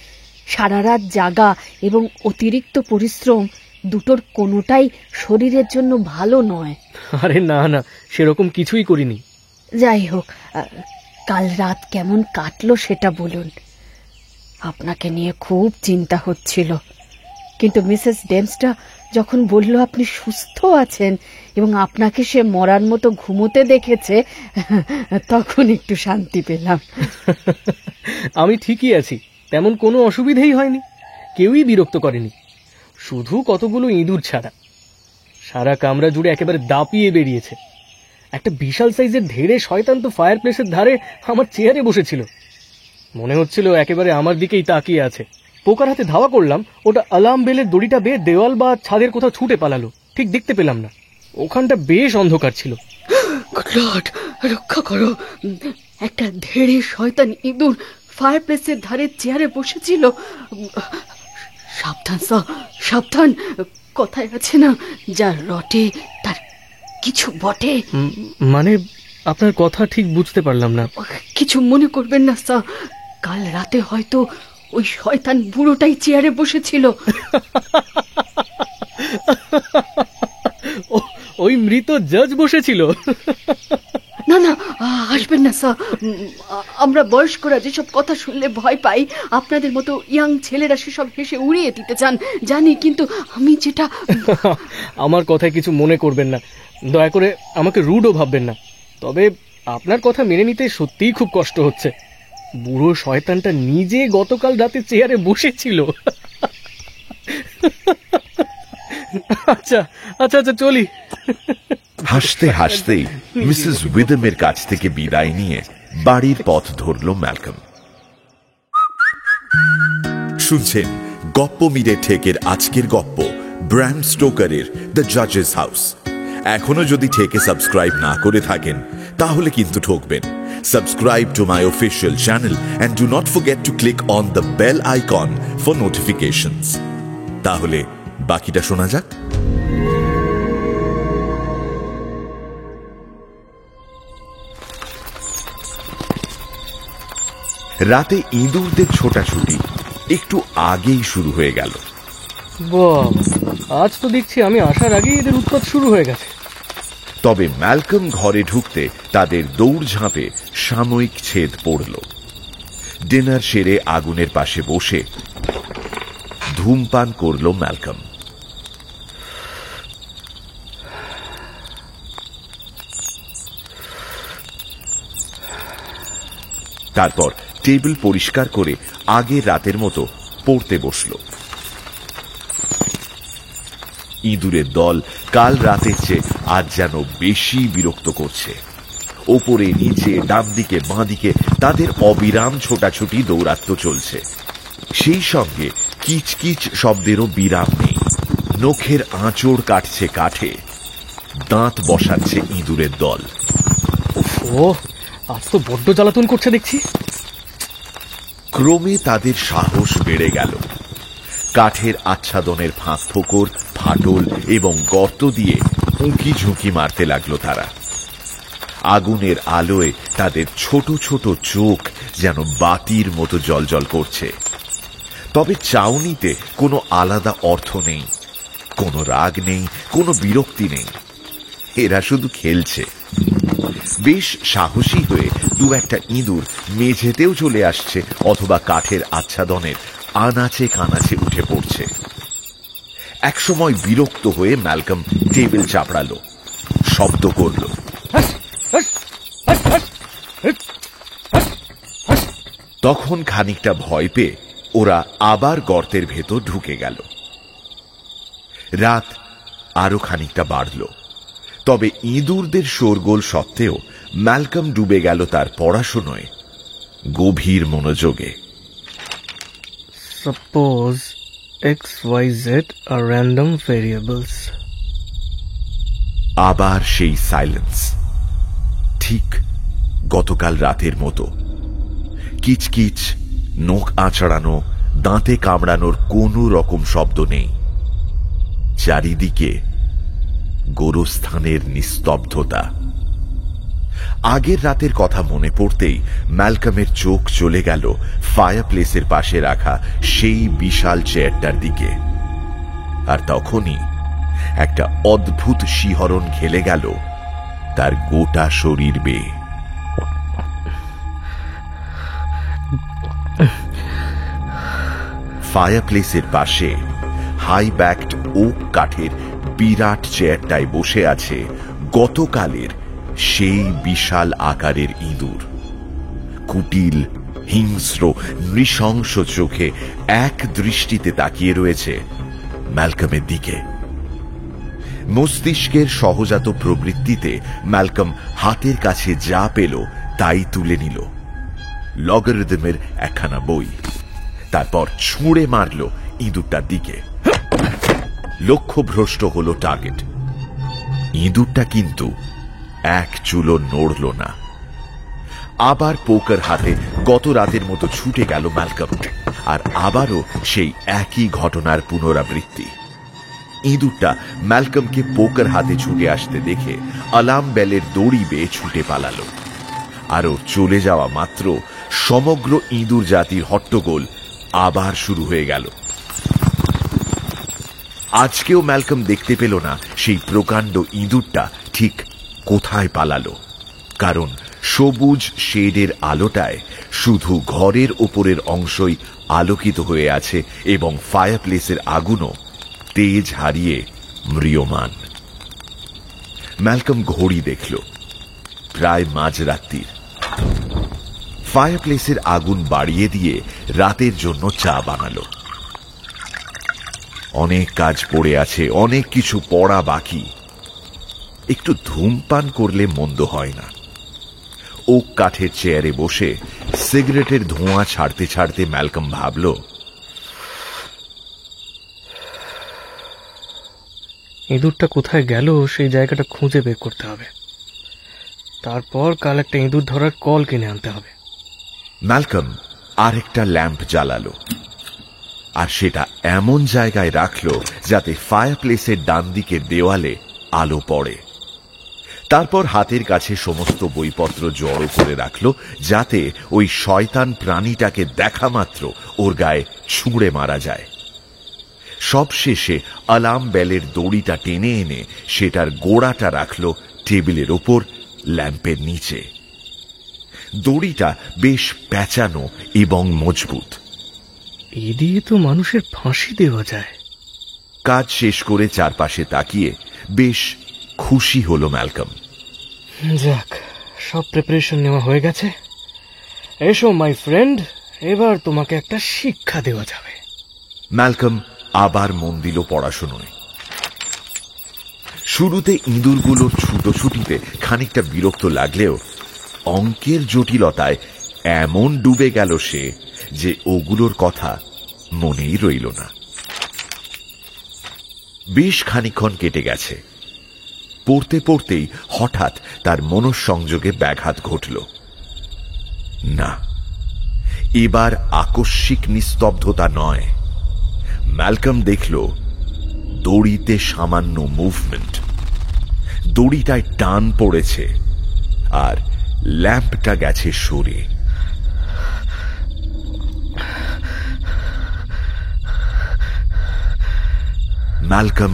সারা রাত জাগা এবং অতিরিক্ত পরিশ্রম দুটোর কোনোটাই শরীরের জন্য ভালো নয়। আরে না না, সেরকম কিছুই করিনি। যাই হোক, কাল রাত কেমন কাটলো সেটা বলুন। আপনাকে নিয়ে খুব চিন্তা হচ্ছিল, কিন্তু মিসেস ডেমস্টার যখন বলল আপনি সুস্থ আছেন এবং আপনাকে সে মরার মতো ঘুমোতে দেখেছে, তখন একটু শান্তি পেলাম। আমি ঠিকই আছি, তেমন কোনো অসুবিধেই হয়নি। কেউই বিরক্ত করেনি, শুধু কতগুলো ইঁদুর ছাড়া। সারা কামরা জুড়ে একেবারে দাপিয়ে বেরিয়েছে। একটা বিশাল সাইজের ধেড়ে শয়তান তো ফায়ার প্লেসের ধারে আমার চেয়ারে বসেছিল। মনে হচ্ছিল একেবারে আমার দিকেই তাকিয়ে আছে। পোকার হাতে ধাওয়া করলাম, ওটা অ্যালার্ম বেলের দড়িটা বেয়ে দেওয়াল বা ছাদের কোথাও ছুটে পালালো। ঠিক দেখতে পেলাম না, ওখানটা বেশ অন্ধকার ছিল। গুড লর্ড, রক্ষা করো। একটা ধেড়ে শয়তান ইঁদুর ফায়ার প্লেসের ধারে চেয়ারে বসেছিল। সাবধান স্যার, সাবধান। কথায় আছে না, যার রটে তার কিছু বটে। মানে আপনার কথা ঠিক বুঝতে পারলাম না। কিছু মনে করবেন না স্যার, কাল রাতে হয়তো ওই শয়তান বুড়োটাই চেয়ারে বসেছিল। ওই মৃত জাজ বসেছিল? না না, আসবেন না স্যার। আমরা বয়স্করা যেসব কথা শুনলে ভয় পাই, আপনাদের মতো ইয়াং ছেলেরা সেসব হেসে উড়িয়ে দিতে চান জানি, কিন্তু আমি যেটা... আমার কথায় কিছু মনে করবেন না, দয়া করে আমাকে রুডও ভাববেন না। তবে আপনার কথা মেনে নিতে সত্যিই খুব কষ্ট হচ্ছে। বুড়ো শয়তানটা নিজে গতকাল রাতে চেয়ারে বসেছিল। আচ্ছা আচ্ছা আচ্ছা, চলি। হাসতে হাসতেই মিসেস উইদমের কাছ থেকে বিদায় নিয়ে বাড়ির পথ ধরল ম্যালকম। শুনছেন গপ্প মিরে ঠেকের আজকের গপ্প, ব্র্যাম স্টোকারের দ্য জাজেস হাউস। এখনো যদি ঠেকে সাবস্ক্রাইব না করে থাকেন তাহলে কিন্তু ঠকবেন। Subscribe to my official channel and do not forget to click on the bell icon for notifications. তাহলে বাকিটা শোনা যাক। রাতে ইঁদুরদের ছোটাছুটি একটু আগেই শুরু হয়ে গেল। বাহ, আজ তো দেখছি আমি আসার আগেই এদের উৎপাত শুরু হয়ে গেছে। তবে ম্যালকম ঘরে ঢুকতে তাদের দৌড়ঝাঁপে সাময়িক ছেদ পড়ল। ডিনার সেরে আগুনের পাশে বসে ধূমপান করল ম্যালকম। তারপর টেবিল পরিষ্কার করে আগের রাতের মতো পড়তে বসল। ইঁদুরের দল কাল রাতের চেয়ে আজ যেন বেশি বিরক্ত করছে। ওপরে নিচে ডান দিকে বাঁ দিকে তাদের অবিরাম ছোটাছুটি দৌরাত্ম্য চলছে। সেই সঙ্গে কিচকিচ শব্দেরও বিরাম নেই। নখের আঁচড় কাটছে কাঠে, দাঁত বসাচ্ছে ইঁদুরের দল। ও, আজ তো বড্ড জ্বালাতন করছে দেখছি। ক্রমে তাদের সাহস বেড়ে গেল। কাঠের আচ্ছাদনের ফাঁক ফোকর, ফাটল এবং গর্ত দিয়ে উঁকি ঝুঁকি মারতে লাগলো তারা। আগুনের আলোয় তাদের ছোট ছোট চোখ যেন বাতির মতো জ্বলজ্বল করছে। তবে চাউনিতে কোনো আলাদা অর্থ নেই, কোনো রাগ নেই, কোনো বিরক্তি নেই। এরা শুধু খেলছে। বেশ সাহসী হয়ে দু একটা ইঁদুর মেঝেতেও চলে আসছে অথবা কাঠের আচ্ছাদনের আনাচে কানাচে উঠে পড়ছে। একসময় বিরক্ত হয়ে ম্যালকম টেবিল চাপড়ালো, শব্দ করল। তখন খানিকটা ভয় পেয়ে ওরা আবার গর্তের ভেতর ঢুকে গেল। রাত আরো খানিকটা বাড়ল। তবে ইঁদুরদের শোরগোল সত্ত্বেও ম্যালকম ডুবে গেল তার পড়াশোনায় গভীর মনোযোগে। Suppose x, y, z are random variables. আবার সেই সাইলেন্স, ঠিক গতকাল রাতের মতো। কিচকিচ, নখ আঁচড়ানো, দাঁতে কামড়ানোর কোনো রকম শব্দ নেই। চারিদিকে গোরস্থানের নিস্তব্ধতা। আগের রাতের কথা মনে পড়তেই ম্যালকমের চোখ চলে গেল ফায়ার প্লেসের পাশে রাখা সেই বিশাল চেয়ারটার দিকে। আর তখনই একটা অদ্ভুত শিহরণ খেলে গেল তার গোটা শরীর বেয়ে। ফায়ার প্লেসের পাশে হাই ব্যাকড ওক কাঠের বিরাট চেয়ারটায় বসে আছে গতকালের সেই বিশাল আকারের ইঁদুর। কুটিল, হিংস্র, নৃশংস চোখে এক দৃষ্টিতে তাকিয়ে রয়েছে ম্যালকমের দিকে। মস্তিষ্কের সহজাত প্রবৃত্তিতে ম্যালকম হাতের কাছে যা পেল তাই তুলে নিল, লগারিদমের একখানা বই। তারপর ছুঁড়ে মারল ইঁদুরটার দিকে। লক্ষ্যভ্রষ্ট হলো টার্গেট। ইঁদুরটা কিন্তু এক চুলো নড়ল না। আবার পোকার হাতে গত রাতের মতো ছুটে গেল ম্যালকম, আর আবারও সেই একই ঘটনার পুনরাবৃত্তি। ইঁদুরটা ম্যালকমকে পোকার হাতে ছুটে আসতে দেখে অ্যালার্ম বেলের দড়ি বেয়ে ছুটে পালালো। আর ওর চলে যাওয়া মাত্র সমগ্র ইঁদুর জাতির হট্টগোল আবার শুরু হয়ে গেল। আজকেও ম্যালকম দেখতে পেল না সেই প্রকাণ্ড ইঁদুরটা ঠিক কোথায় পালালো, কারণ সবুজ শেডের আলোটায় শুধু ঘরের ওপরের অংশই আলোকিত হয়ে আছে এবং ফায়ারপ্লেসের আগুনও তেজ হারিয়ে ম্রিয়মান। ম্যালকম ঘড়ি দেখল, প্রায় মাঝরাত্রির। ফায়ারপ্লেসের আগুন বাড়িয়ে দিয়ে রাতের জন্য চা বানালো। অনেক কাজ পড়ে আছে, অনেক কিছু পড়া বাকি। একটু ধূমপান করলে মন্দ হয় না। ওক কাঠের চেয়ারে বসে সিগারেটের ধোঁয়া ছাড়তে ছাড়তে ম্যালকম ভাবল, ইঁদুরটা কোথায় গেল সেই জায়গাটা খুঁজে বের করতে হবে। তারপর কাল একটা ইঁদুর ধরার কল কিনে আনতে হবে। ম্যালকম আরেকটা ল্যাম্প জ্বালালো, আর সেটা এমন জায়গায় রাখলো যাতে ফায়ারপ্লেসের ডান দিকের দেওয়ালে আলো পড়ে। তারপর হাতের কাছে সমস্ত বইপত্র জড়ো করে রাখলো, যাতে ওই শয়তান প্রাণীটাকে দেখা মাত্র ওর গায়ে ছুঁড়ে মারা যায়। সবশেষে অ্যালার্ম বেলের দড়িটা টেনে এনে সেটার গোড়াটা রাখলো টেবিলের ওপর ল্যাম্পের নিচে। দড়িটা বেশ প্যাঁচানো এবং মজবুত। এ দিয়ে তো মানুষের ফাঁসি দেওয়া যায়। কাজ শেষ করে চারপাশে তাকিয়ে বেশ খুশি হলো ম্যালকম। যাক, সব প্রিপারেশন নেওয়া হয়ে গেছে। এসো মাই ফ্রেন্ড, এবার তোমাকে একটা শিক্ষা দেওয়া যাবে। ম্যালকম আবার মন দিল পড়াশোনায়। শুরুতে ইঁদুরগুলোর ছুটোছুটিতে খানিকটা বিরক্ত লাগলেও অঙ্কের জটিলতায় এমন ডুবে গেল সে যে ওগুলোর কথা মনেই রইল না। বেশ খানিকক্ষণ কেটে গেছে। পড়তে পড়তেই হঠাৎ তার মনঃসংযোগে ব্যাঘাত ঘটল। না, এবার আকস্মিক নিস্তব্ধতা নয়। ম্যালকম দেখল দড়িতে সামান্য মুভমেন্ট। দড়িটায় টান পড়েছে আর ল্যাম্পটা গেছে সরে। ম্যালকম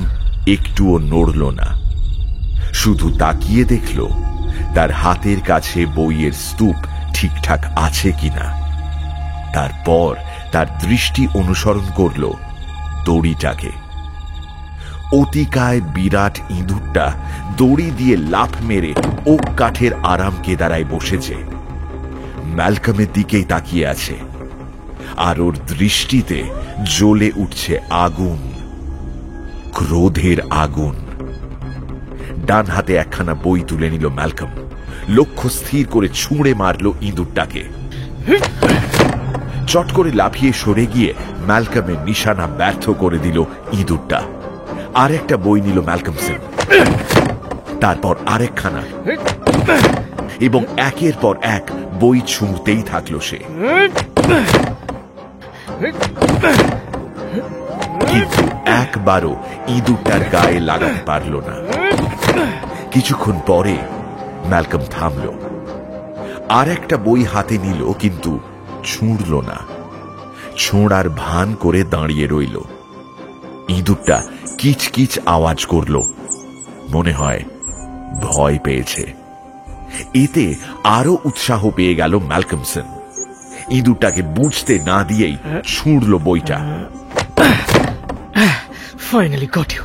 একটুও নড়ল না, শুধু তাকিয়ে দেখল তার হাতের কাছে বইয়ের স্তূপ ঠিকঠাক আছে কিনা। তারপর তার দৃষ্টি অনুসরণ করল দড়িটাকে। অতিকায় বিরাট ইঁদুরটা দড়ি দিয়ে লাফ মেরে ওক কাঠের আরাম কেদারায় বসেছে। ম্যালকমের দিকেই তাকিয়ে আছে, আর ওর দৃষ্টিতে জ্বলে উঠছে আগুন, ক্রোধের আগুন। ডান হাতে একখানা বই তুলে নিল ম্যালকম। লক্ষ্য স্থির করে ছুঁড়ে মারল ইঁদুরটাকে। চট করে লাফিয়ে সরে গিয়ে ম্যালকমের নিশানা ব্যর্থ করে দিল ইঁদুরটা। আর একটা বই নিল ম্যালকমসন, তারপর আরেকখানা, এবং একের পর এক বই ছুঁড়তেই থাকলো সে। কিন্তু একবারও ইঁদুরটার গায়ে লাগাতে পারল না। কিছুক্ষণ পরে ম্যালকম থামল, আর একটা বই হাতে নিল, কিন্তু ছুঁড়ল না। ছোঁড়ার ভান করে দাঁড়িয়ে রইল। ইঁদুরটা কিচকিচ আওয়াজ করল, মনে হয় ভয় পেয়েছে। এতে আরো উৎসাহ পেয়ে গেল ম্যালকমসন। ইঁদুরটাকে বুঝতে না দিয়েই ছুঁড়ল বইটা। Finally got you.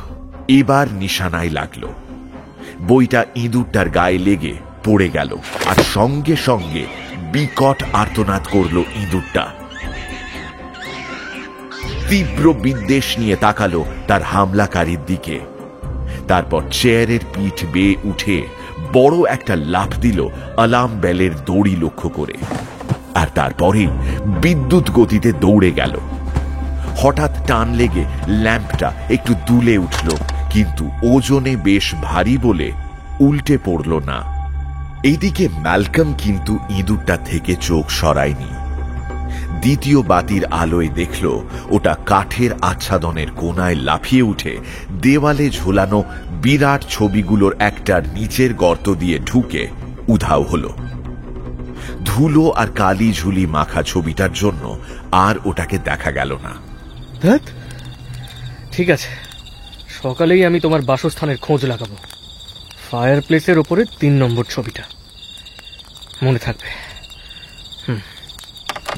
এবার নিশানায় লাগলো। বইটা ইঁদুরটার গায়ে লেগে পড়ে গেল, আর সঙ্গে সঙ্গে বিকট আর্তনাদ করল ইঁদুরটা। তীব্র বিদ্বেষ নিয়ে তাকালো তার হামলাকারীর দিকে। তারপর চেয়ারের পিঠ বেয়ে উঠে বড় একটা লাফ দিল অ্যালার্ম বেলের দড়ি লক্ষ্য করে, আর তারপরে বিদ্যুৎ গতিতে দৌড়ে গেল। হঠাৎ টান লেগে ল্যাম্পটা একটু দুলে উঠল, কিন্তু ওজনে বেশ ভারী বলে উল্টে পড়ল না। এইদিকে ম্যালকম কিন্তু ইঁদুরটা থেকে চোখ সরায়নি। দ্বিতীয় বাতির আলোয় দেখল ওটা কাঠের আচ্ছাদনের কোনায় লাফিয়ে উঠে দেওয়ালে ঝোলানো বিরাট ছবিগুলোর একটার নিচের গর্ত দিয়ে ঢুকে উধাও হল। ধুলো আর কালি ঝুলি মাখা ছবিটার জন্য আর ওটাকে দেখা গেল না। ধ্যাৎ, ঠিক আছে, সকালেই আমি তোমার বাসস্থানের খোঁজ লাগাবো। ফায়ার প্লেসের ওপরে 3 নম্বর ছবিটা মনে থাকবে।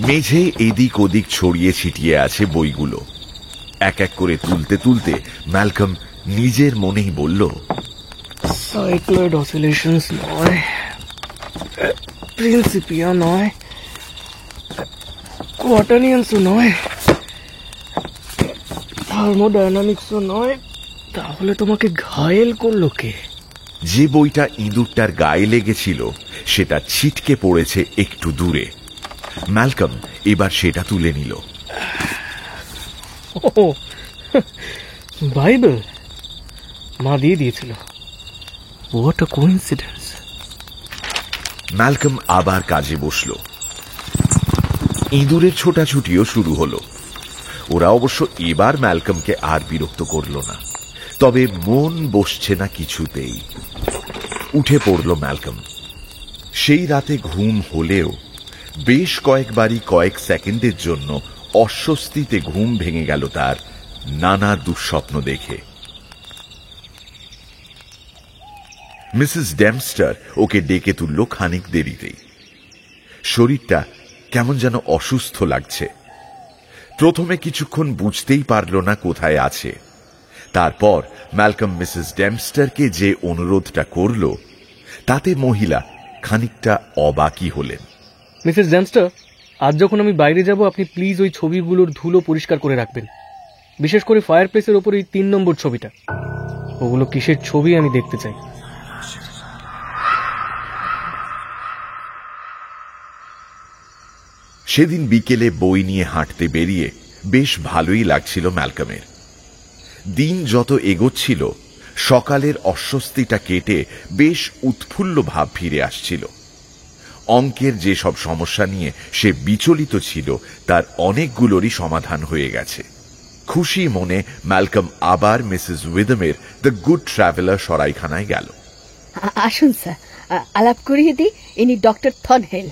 মেঝে এদিক ওদিক ছড়িয়ে ছিটিয়ে আছে বইগুলো। এক এক করে তুলতে তুলতে ম্যালকম নিজের মনেই বলল, সাইক্লয়েড অসিলেশনস নয়, প্রিন্সিপিয়া নয়, কোয়াটানিয়ান্সও নয়, থার্মোডায়নামিক্সও নয়। তাহলে তোমাকে ঘায়েল করলো কে? যে বইটা ইঁদুরটার গায়ে লেগেছিল সেটা ছিটকে পড়েছে একটু দূরে। ম্যালকম এবার সেটা তুলে নিল। ও, বাইবেল মা দিয়ে দিয়েছিল। What a coincidence. ম্যালকম আবার কাজে বসল। ইঁদুরের ছোটাছুটিও শুরু হলো। ওরা অবশ্য এবার ম্যালকমকে আর বিরক্ত করল না, তবে মন বসছে না কিছুতেই। উঠে পড়ল ম্যালকম। সেই রাতে ঘুম হলেও বেশ কয়েকবারই কয়েক সেকেন্ডের জন্য অস্বস্তিতে ঘুম ভেঙে গেল তার, নানা দুঃস্বপ্ন দেখে। মিসেস ডেমস্টার ওকে ডেকে তুলল খানিক দেরিতেই। শরীরটা কেমন যেন অসুস্থ লাগছে। প্রথমে কিছুক্ষণ বুঝতেই পারল না কোথায় আছে। তারপর ম্যালকম মিসেস ডেমস্টারকে যে অনুরোধটা করল তাতে মহিলা খানিকটা অবাকই হলেন। মিসেস ড্যামস্টার, আজ যখন আমি বাইরে যাব আপনি প্লিজ ওই ছবিগুলোর ধুলো পরিষ্কার করে রাখবেন, বিশেষ করে ফায়ার প্লেসের ওপর এই 3 নম্বর ছবিটা। ওগুলো কিসের ছবি আমি দেখতে চাই। সেদিন বিকেলে বই নিয়ে হাঁটতে বেরিয়ে বেশ ভালোই লাগছিল ম্যালকমের। দিন যত এগোচ্ছিল সকালের অস্বস্তিটা কেটে বেশ উৎফুল্ল ভাব ফিরে আসছিল। অঙ্কের যেসব সমস্যা নিয়ে সে বিচলিত ছিল তার অনেকগুলোরই সমাধান হয়ে গেছে। খুশি মনে ম্যালকম আবার মিসেস উইদমের দ্য গুড ট্রাভেলার সরাইখানায় গেল। আসুন স্যার, আলাপ করিয়ে দিই, ইনি ডক্টর থর্নহিল।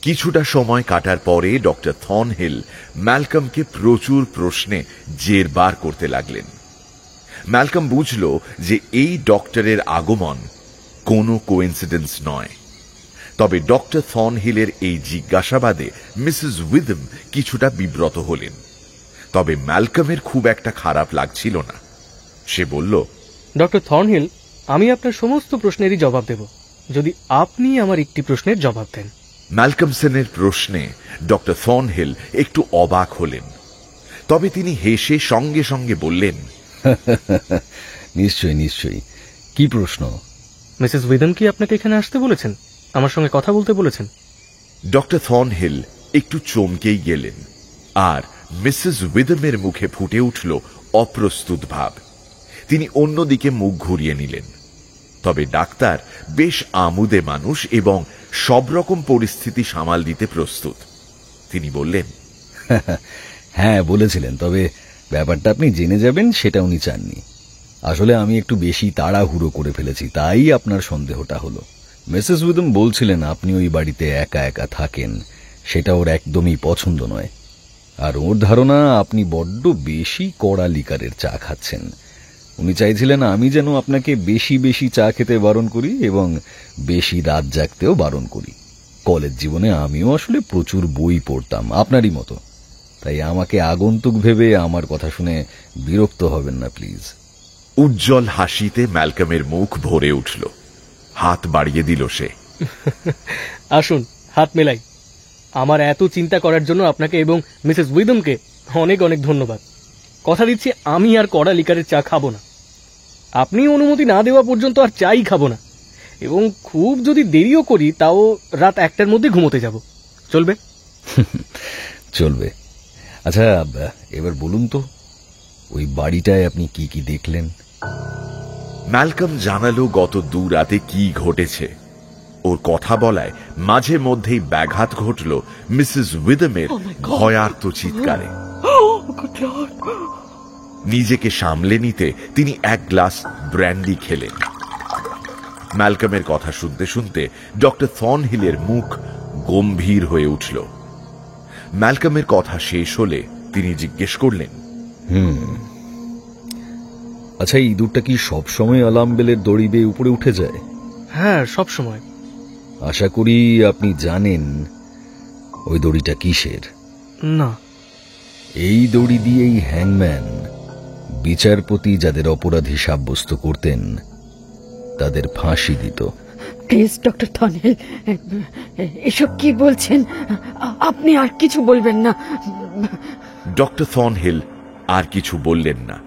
কিছুটা সময় কাটার পরে ডক্টর থর্নহিল ম্যালকমকে প্রচুর প্রশ্নে জেরবার করতে লাগলেন। ম্যালকম বুঝল যে এই ডক্টরের আগমন কোনো কোইন্সিডেন্স নয়। তবে ডক্টর থর্নহিলের এই জিজ্ঞাসাবাদে মিসেস উইদম কিছুটা বিব্রত হলেন। তবে ম্যালকমের খুব একটা খারাপ লাগছিল না। সে বলল, ডক্টর থর্নহিল, আমি আপনার সমস্ত প্রশ্নেরই জবাব দেব যদি আপনি আমার একটি প্রশ্নের জবাব দেন। ম্যালকমসনের প্রশ্নে ডক্টর থর্নহিল একটু অবাক হলেন। তবে তিনি হেসে সঙ্গে সঙ্গে বললেন, নিশ্চয়ই নিশ্চয়ই, কি প্রশ্ন? মিসেস উইদম কি আপনাকে এখানে আসতে বলেছেন, আমার সঙ্গে কথা বলতে বলেছেন? ডক্টর থর্নহিল একটু চমকেই গেলেন, আর মিসেস উইদমের মুখে ফুটে উঠল অপ্রস্তুত ভাব। তিনি অন্যদিকে মুখ ঘুরিয়ে নিলেন। তবে ডাক্তার বেশ আমুদে মানুষ এবং সব রকম পরিস্থিতি সামাল দিতে প্রস্তুত। তিনি বললেন, হ্যাঁ বলেছিলেন, তবে ব্যাপারটা আপনি জেনে যাবেন সেটা উনি চাননি। আসলে আমি একটু বেশি তাড়াহুড়ো করে ফেলেছি, তাই আপনার সন্দেহটা হলো। মিসেস উইদম বলছিলেন আপনি ওই বাড়িতে একা একা থাকেন, সেটা ওর একদমই পছন্দ নয়। আর ওর ধারণা আপনি বড্ড বেশি কড়া লিকারের চা খাচ্ছেন। উনি চাইছিলেন আমি যেন আপনাকে বেশি বেশি চা খেতে বারণ করি এবং বেশি রাত জাগতেও বারণ করি। কলেজ জীবনে আমিও আসলে প্রচুর বই পড়তাম আপনারই মতো, তাই আমাকে আগন্তুক ভেবে আমার কথা শুনে বিরক্ত হবেন না প্লিজ। উজ্জ্বল হাসিতে ম্যালকমের মুখ ভরে উঠল। হাত বাড়িয়ে দিল সে। আসুন হাত মেলাই। আমার এত চিন্তা করার জন্য আপনাকে এবং মিসেস উইদমকে অনেক অনেক ধন্যবাদ। কথা দিচ্ছি আমি আর কড়া লিকারের চা খাবো না। আপনি অনুমতি না দেওয়া পর্যন্ত আর চাই খাবো না, এবং খুব যদি দেরিও করি তাও রাত 1টার মধ্যে ঘুমোতে যাব। চলবে? চলবে। আচ্ছা এবার বলুন তো, ওই বাড়িটায় আপনি কি কি দেখলেন? ম্যালকম জানালো গত 2 রাতে কি ঘটেছে। ওর কথা বলায় মাঝে মধ্যেই ব্যাঘাত ঘটল মিসেস উইদমের ভয়ার্ত চিৎকারে। নিজেকে সামলে নিতে তিনি এক গ্লাস ব্র্যান্ডি খেলেন। ম্যালকমের কথা শুনতে শুনতে ডক্টর থর্নহিলের মুখ গম্ভীর হয়ে উঠল। ম্যালকমের কথা শেষ হলে তিনি জিজ্ঞেস করলেন, আচ্ছা, এই ইঁদুরটা কি সবসময় অ্যালার্ম বেলের দড়ি বেয়ে উপরে উঠে যায়? হ্যাঁ, সব সময়। আশা করি আপনি জানেন ওই দড়িটা কিসের। না। এই দড়ি দিয়েই হ্যাংম্যান বিচারপতি যাদের অপরাধী সাব্যস্ত করতেন তাদের ফাঁসি দিত। প্লিজ ডক্টর থর্নহিল, এসব কি বলছেন? আপনি আর কিছু বলবেন না। ডক্টর থর্নহিল আর কিছু বললেন না।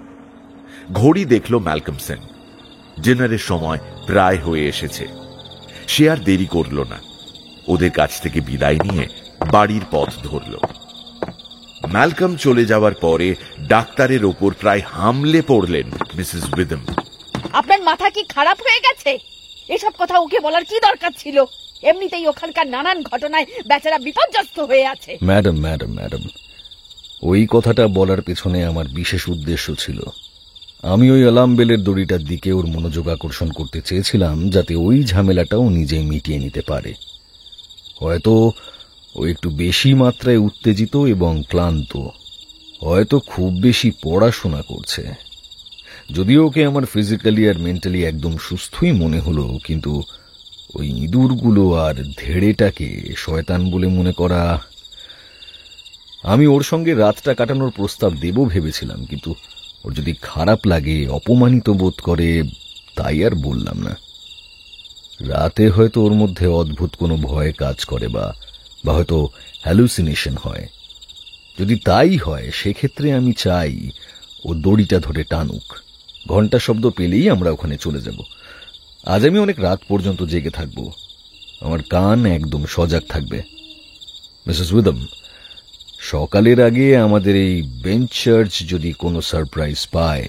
ঘড়ি দেখল ম্যালকমসন। ডিনারের সময় প্রায় হয়ে এসেছে। সে আর দেরি করল না, ওদের কাছ থেকে বিদায় নিয়ে বাড়ির পথ ধরল। ম্যালকম চলে যাওয়ার পরে ডাক্তারের ওপর প্রায় হামলে পড়লেন মিসেস উইদম। আপনার মাথা কি খারাপ হয়ে গেছে? এসব কথা ওকে বলার কি দরকার ছিল? এমনিতেই ওখানকার নানান ঘটনায় বেচারা বিপর্যস্ত হয়ে আছে। ম্যাডাম, ওই কথাটা বলার পেছনে আমার বিশেষ উদ্দেশ্য ছিল। আমি ওই অ্যালার্ম বেলের দড়িটার দিকে ওর মনোযোগ আকর্ষণ করতে চেয়েছিলাম, যাতে ওই ঝামেলাটাও নিজেই মিটিয়ে নিতে পারে। হয়তো ও একটু বেশি মাত্রায় উত্তেজিত এবং ক্লান্ত, হয়তো খুব বেশি পড়াশোনা করছে। যদিও ওকে আমার ফিজিক্যালি আর মেন্টালি একদম সুস্থই মনে হলো, কিন্তু ওই ইঁদুরগুলো আর ধেড়েটাকে শয়তান বলে মনে করা। আমি ওর সঙ্গে রাতটা কাটানোর প্রস্তাব দেব ভেবেছিলাম, কিন্তু ওর যদি খারাপ লাগে, অপমানিত বোধ করে, তাই আর বললাম না। রাতে হয়তো ওর মধ্যে অদ্ভুত কোনো ভয় কাজ করে বা হয়তো হ্যালুসিনেশন হয়। যদি তাই হয়, সেক্ষেত্রে আমি চাই ও দড়িটা ধরে টানুক। ঘন্টা শব্দ পেলেই আমরা ওখানে চলে যাব। আজ আমি অনেক রাত পর্যন্ত জেগে থাকব। আমার কান একদম সজাগ থাকবে। মিসেস উইদম, সকালের আগে আমাদের এই বেঞ্চ চার্চ যদি কোনো সারপ্রাইজ পায়,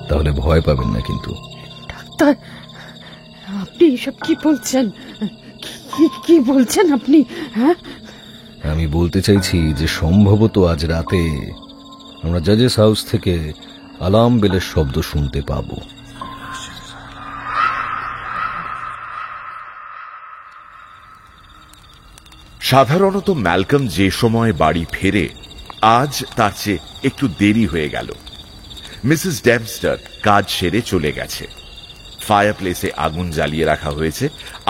তাহলে ভয় পাবেন না কিন্তু। ডাক্তার, আপনি এসব কি বলছেন? কি বলছেন আপনি? হ্যাঁ, আমি বলতে চাইছি যে সম্ভবত আজ রাতে আমরা জাজেস হাউস থেকে অ্যালার্ম বেলের শব্দ শুনতে পাব। সাধারণত ম্যালকম যে সময় বাড়ি ফেরে, আজ তার চেয়ে একটু দেরি হয়ে গেল। মিসেস ডেমস্টার কাজ সেরে চলে গেছে। ফায়ার প্লেসে আগুন জ্বালিয়ে রাখা হয়েছে,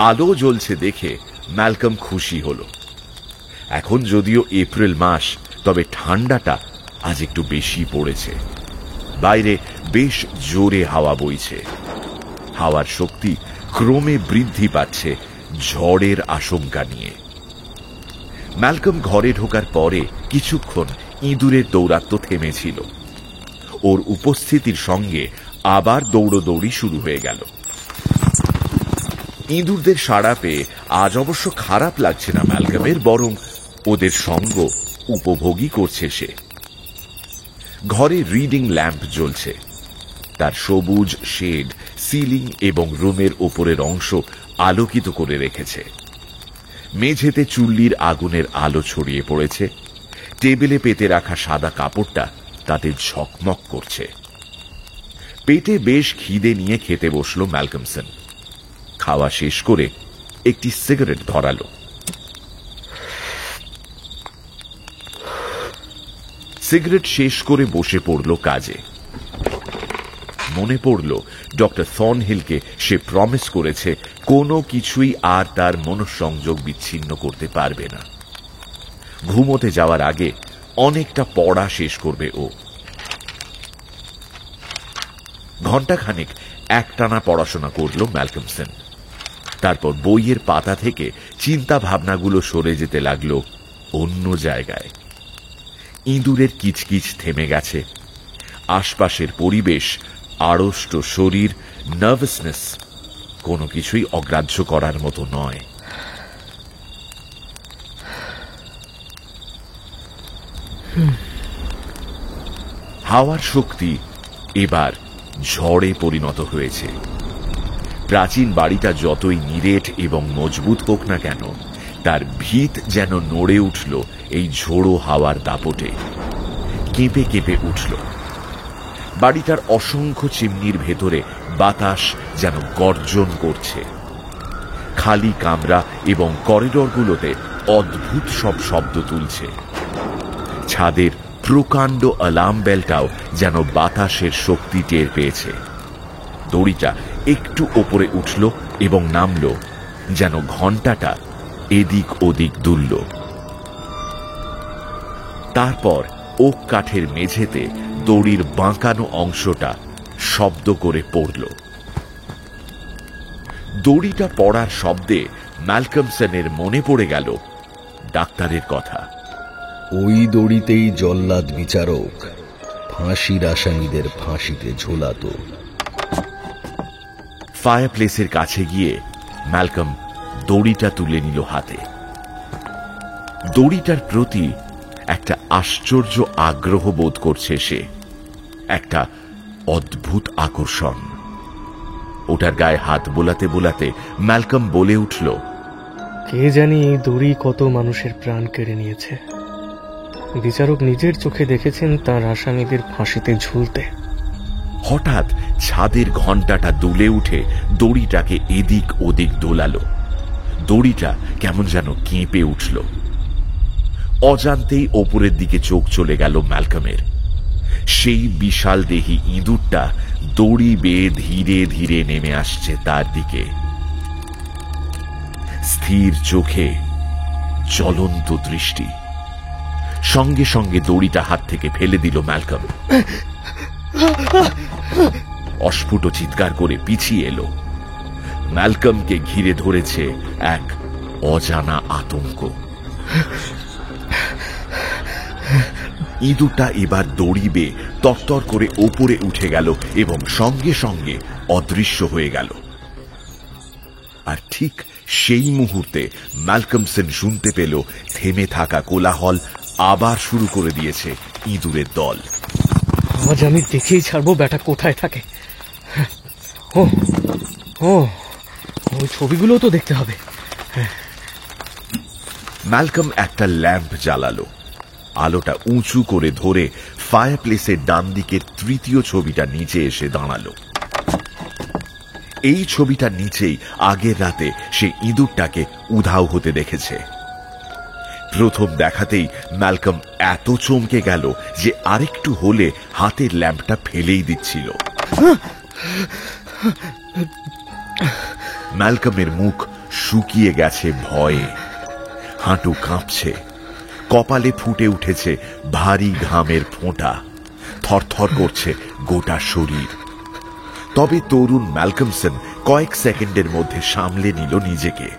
আলো জ্বলছে দেখে ম্যালকম খুশি হল। এখন যদিও এপ্রিল মাস, তবে ঠান্ডাটা আজ একটু বেশি পড়েছে। বাইরে বেশ জোরে হাওয়া বইছে। হাওয়ার শক্তি ক্রমে বৃদ্ধি পাচ্ছে, ঝড়ের আশঙ্কা নিয়ে। ম্যালকম ঘরে ঢোকার পরে কিছুক্ষণ ইঁদুরের দৌরাত্ম্য থেমেছিল। ওর উপস্থিতির সঙ্গে আবার দৌড়দৌড়ি শুরু হয়ে গেল। ইঁদুরদের সাড়া পেয়ে আজ অবশ্য খারাপ লাগছে না ম্যালকমের, বরং ওদের সঙ্গ উপভোগী করছে সে। ঘরে রিডিং ল্যাম্প জ্বলছে। তার সবুজ শেড সিলিং এবং রুমের ওপরের অংশ আলোকিত করে রেখেছে। মেঝেতে চুল্লির আগুনের আলো ছড়িয়ে পড়েছে। টেবিলে পেতে রাখা সাদা কাপড়টা তাতে ঝকমক করছে। পেটে বেশ খিদে নিয়ে খেতে বসল ম্যালকমসন। খাওয়া শেষ করে একটি সিগারেট ধরালো। সিগারেট শেষ করে বসে পড়ল কাজে। মনে পড়ল ডক্টর থর্নহিলকে সে প্রমিস করেছে কোনো কিছুই আর তার মনঃসংযোগ বিচ্ছিন্ন করতে পারবে না। ঘুমোতে যাওয়ার আগে অনেকটা পড়া শেষ করবে ও। ঘণ্টাখানেক একটানা পড়াশোনা করল ম্যালকমসন। তারপর বইয়ের পাতা থেকে চিন্তা ভাবনাগুলো সরে যেতে লাগলো অন্য জায়গায়। ইঁদুরের কিচকিচ থেমে গেছে। আশপাশের পরিবেশ, আড়ষ্ট শরীর, নার্ভাসনেস কোনো কিছুই অগ্রাহ্য করার মতো নয়। হাওয়ার শক্তি এবার ঝড়ে পরিণত হয়েছে। প্রাচীন বাড়িটা যতই নিরেট এবং মজবুত হোক না কেন, তার ভিত যেন নড়ে উঠল এই ঝোড়ো হাওয়ার দাপটে, কেঁপে কেঁপে উঠল। বাড়িটার অসংখ্য চিমনির ভেতরে বাতাস যেন গর্জন করছে। খালি কামরা এবং করিডরগুলোতে অদ্ভুত সব শব্দ তুলছে। ছাদের প্রকাণ্ড অ্যালার্ম বেলটাও যেন বাতাসের শক্তি টের পেয়েছে। দড়িটা একটু ওপরে উঠল এবং নামল, যেন ঘণ্টাটা এদিক ওদিক দুলল। তারপর ওক কাঠের মেঝেতে দড়ির বাঁকানো অংশটা শব্দ করে পড়ল। দড়িটা পড়ার শব্দে ম্যালকমসনের মনে পড়ে গেল ডাক্তারের কথা। ওই দড়িতেই জল্লাদ বিচারক ফাঁসির আসামিদের ফাঁসিতে ঝোলাতো। ফায়ারপ্লেসের কাছে গিয়ে ম্যালকম দড়িটা তুলে নিল হাতে। দড়িটার প্রতি একটা আশ্চর্য আগ্রহ বোধ করছে সে, একটা অদ্ভুত আকর্ষণ। ওটার গায়ে হাত বোলাতে বোলাতে ম্যালকম বলে উঠল, কে জানি এই দড়ি কত মানুষের প্রাণ কেড়ে নিয়েছে। বিচারক নিজের চোখে দেখেছেন তার আসামিদের ফাঁসিতে ঝুলতে। হঠাৎ ছাদের ঘণ্টাটা দুলে উঠে দড়িটাকে এদিক ওদিক দোলালো। দড়িটা কেমন যেন কেঁপে উঠল। অজান্তেই ওপরের দিকে চোখ চলে গেল ম্যালকমের। সেই বিশাল দেহী ইঁদুরটা দড়ি বেয়ে ধীরে ধীরে নেমে আসছে তার দিকে। স্থির চোখে জ্বলন্ত দৃষ্টি। সঙ্গে সঙ্গে দড়িটা হাত থেকে ফেলে দিল ম্যালকম। অস্ফুট চিৎকার করে পিছিয়ে এলো। ম্যালকমকে ঘিরে ধরেছে এক অজানা আতঙ্ক। ইঁদুরটা এবার দড়ি বেয়ে তরতর করে ওপরে উঠে গেল এবং সঙ্গে সঙ্গে অদৃশ্য হয়ে গেল। আর ঠিক সেই মুহূর্তে ম্যালকমসন শুনতে পেল থেমে থাকা কোলাহল আবার শুরু করে দিয়েছে ইঁদুরের দল। আজ আমি দেখেই ছাড়বো ব্যাটা কোথায় থাকে। ও ও ওই ছবিগুলো তো দেখতে হবে। ম্যালকম একটা ল্যাম্প জ্বালালো। আলোটা উঁচু করে ধরে ফায়ারপ্লেসের ডান দিকের তৃতীয় ছবিটা নিচে এসে দাঁড়ালো। এই ছবিটার নিচেই আগের রাতে সে ইঁদুরটাকে উধাও হতে দেখেছে। প্রথম দেখাতেই ম্যালকম এত চমকে গেল যে আরেকটু হলে হাতের ল্যাম্পটা ফেলেই দিচ্ছিল। ম্যালকমের মুখ শুকিয়ে গেছে ভয়ে, হাঁটু কাঁপছে, কপালে ফুটে উঠেছে ভারী ঘামের ফোঁটা, থরথর করছে গোটা শরীর। তবে তরুণ ম্যালকমসন কয়েক সেকেন্ডের মধ্যে সামলে নিল নিজেকে।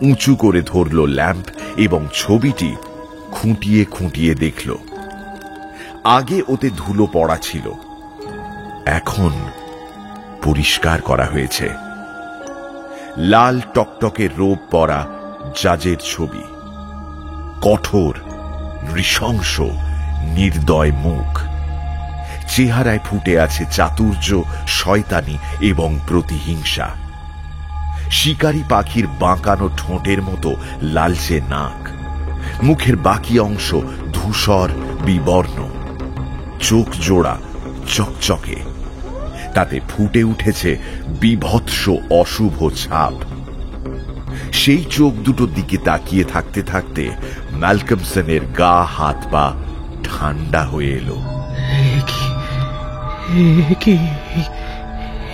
উঁচু করে ধরল ল্যাম্প এবং ছবিটি খুঁটিয়ে খুঁটিয়ে দেখল। আগে ওতে ধুলো পড়া ছিল, এখন পরিষ্কার করা হয়েছে। লাল টকটকে রোব পরা জাজের ছবি, কঠোর, নৃশংস, নির্দয় মুখ। চেহারায় ফুটে আছে চাতুর্য, শয়তানি এবং প্রতিহিংসা। শিকারী পাখির বাঁকানো ঠোঁটের মতো লালচে নাক, মুখের বাকি অংশ ধূসর বিবর্ণ, চোখ জোড়া চকচকে, তাতে ফুটে উঠেছে বিভৎস অশুভ ছাপ। সেই চোখ দুটোর দিকে তাকিয়ে থাকতে থাকতে ম্যালকমসনের গা হাত পা ঠান্ডা হয়ে এলো।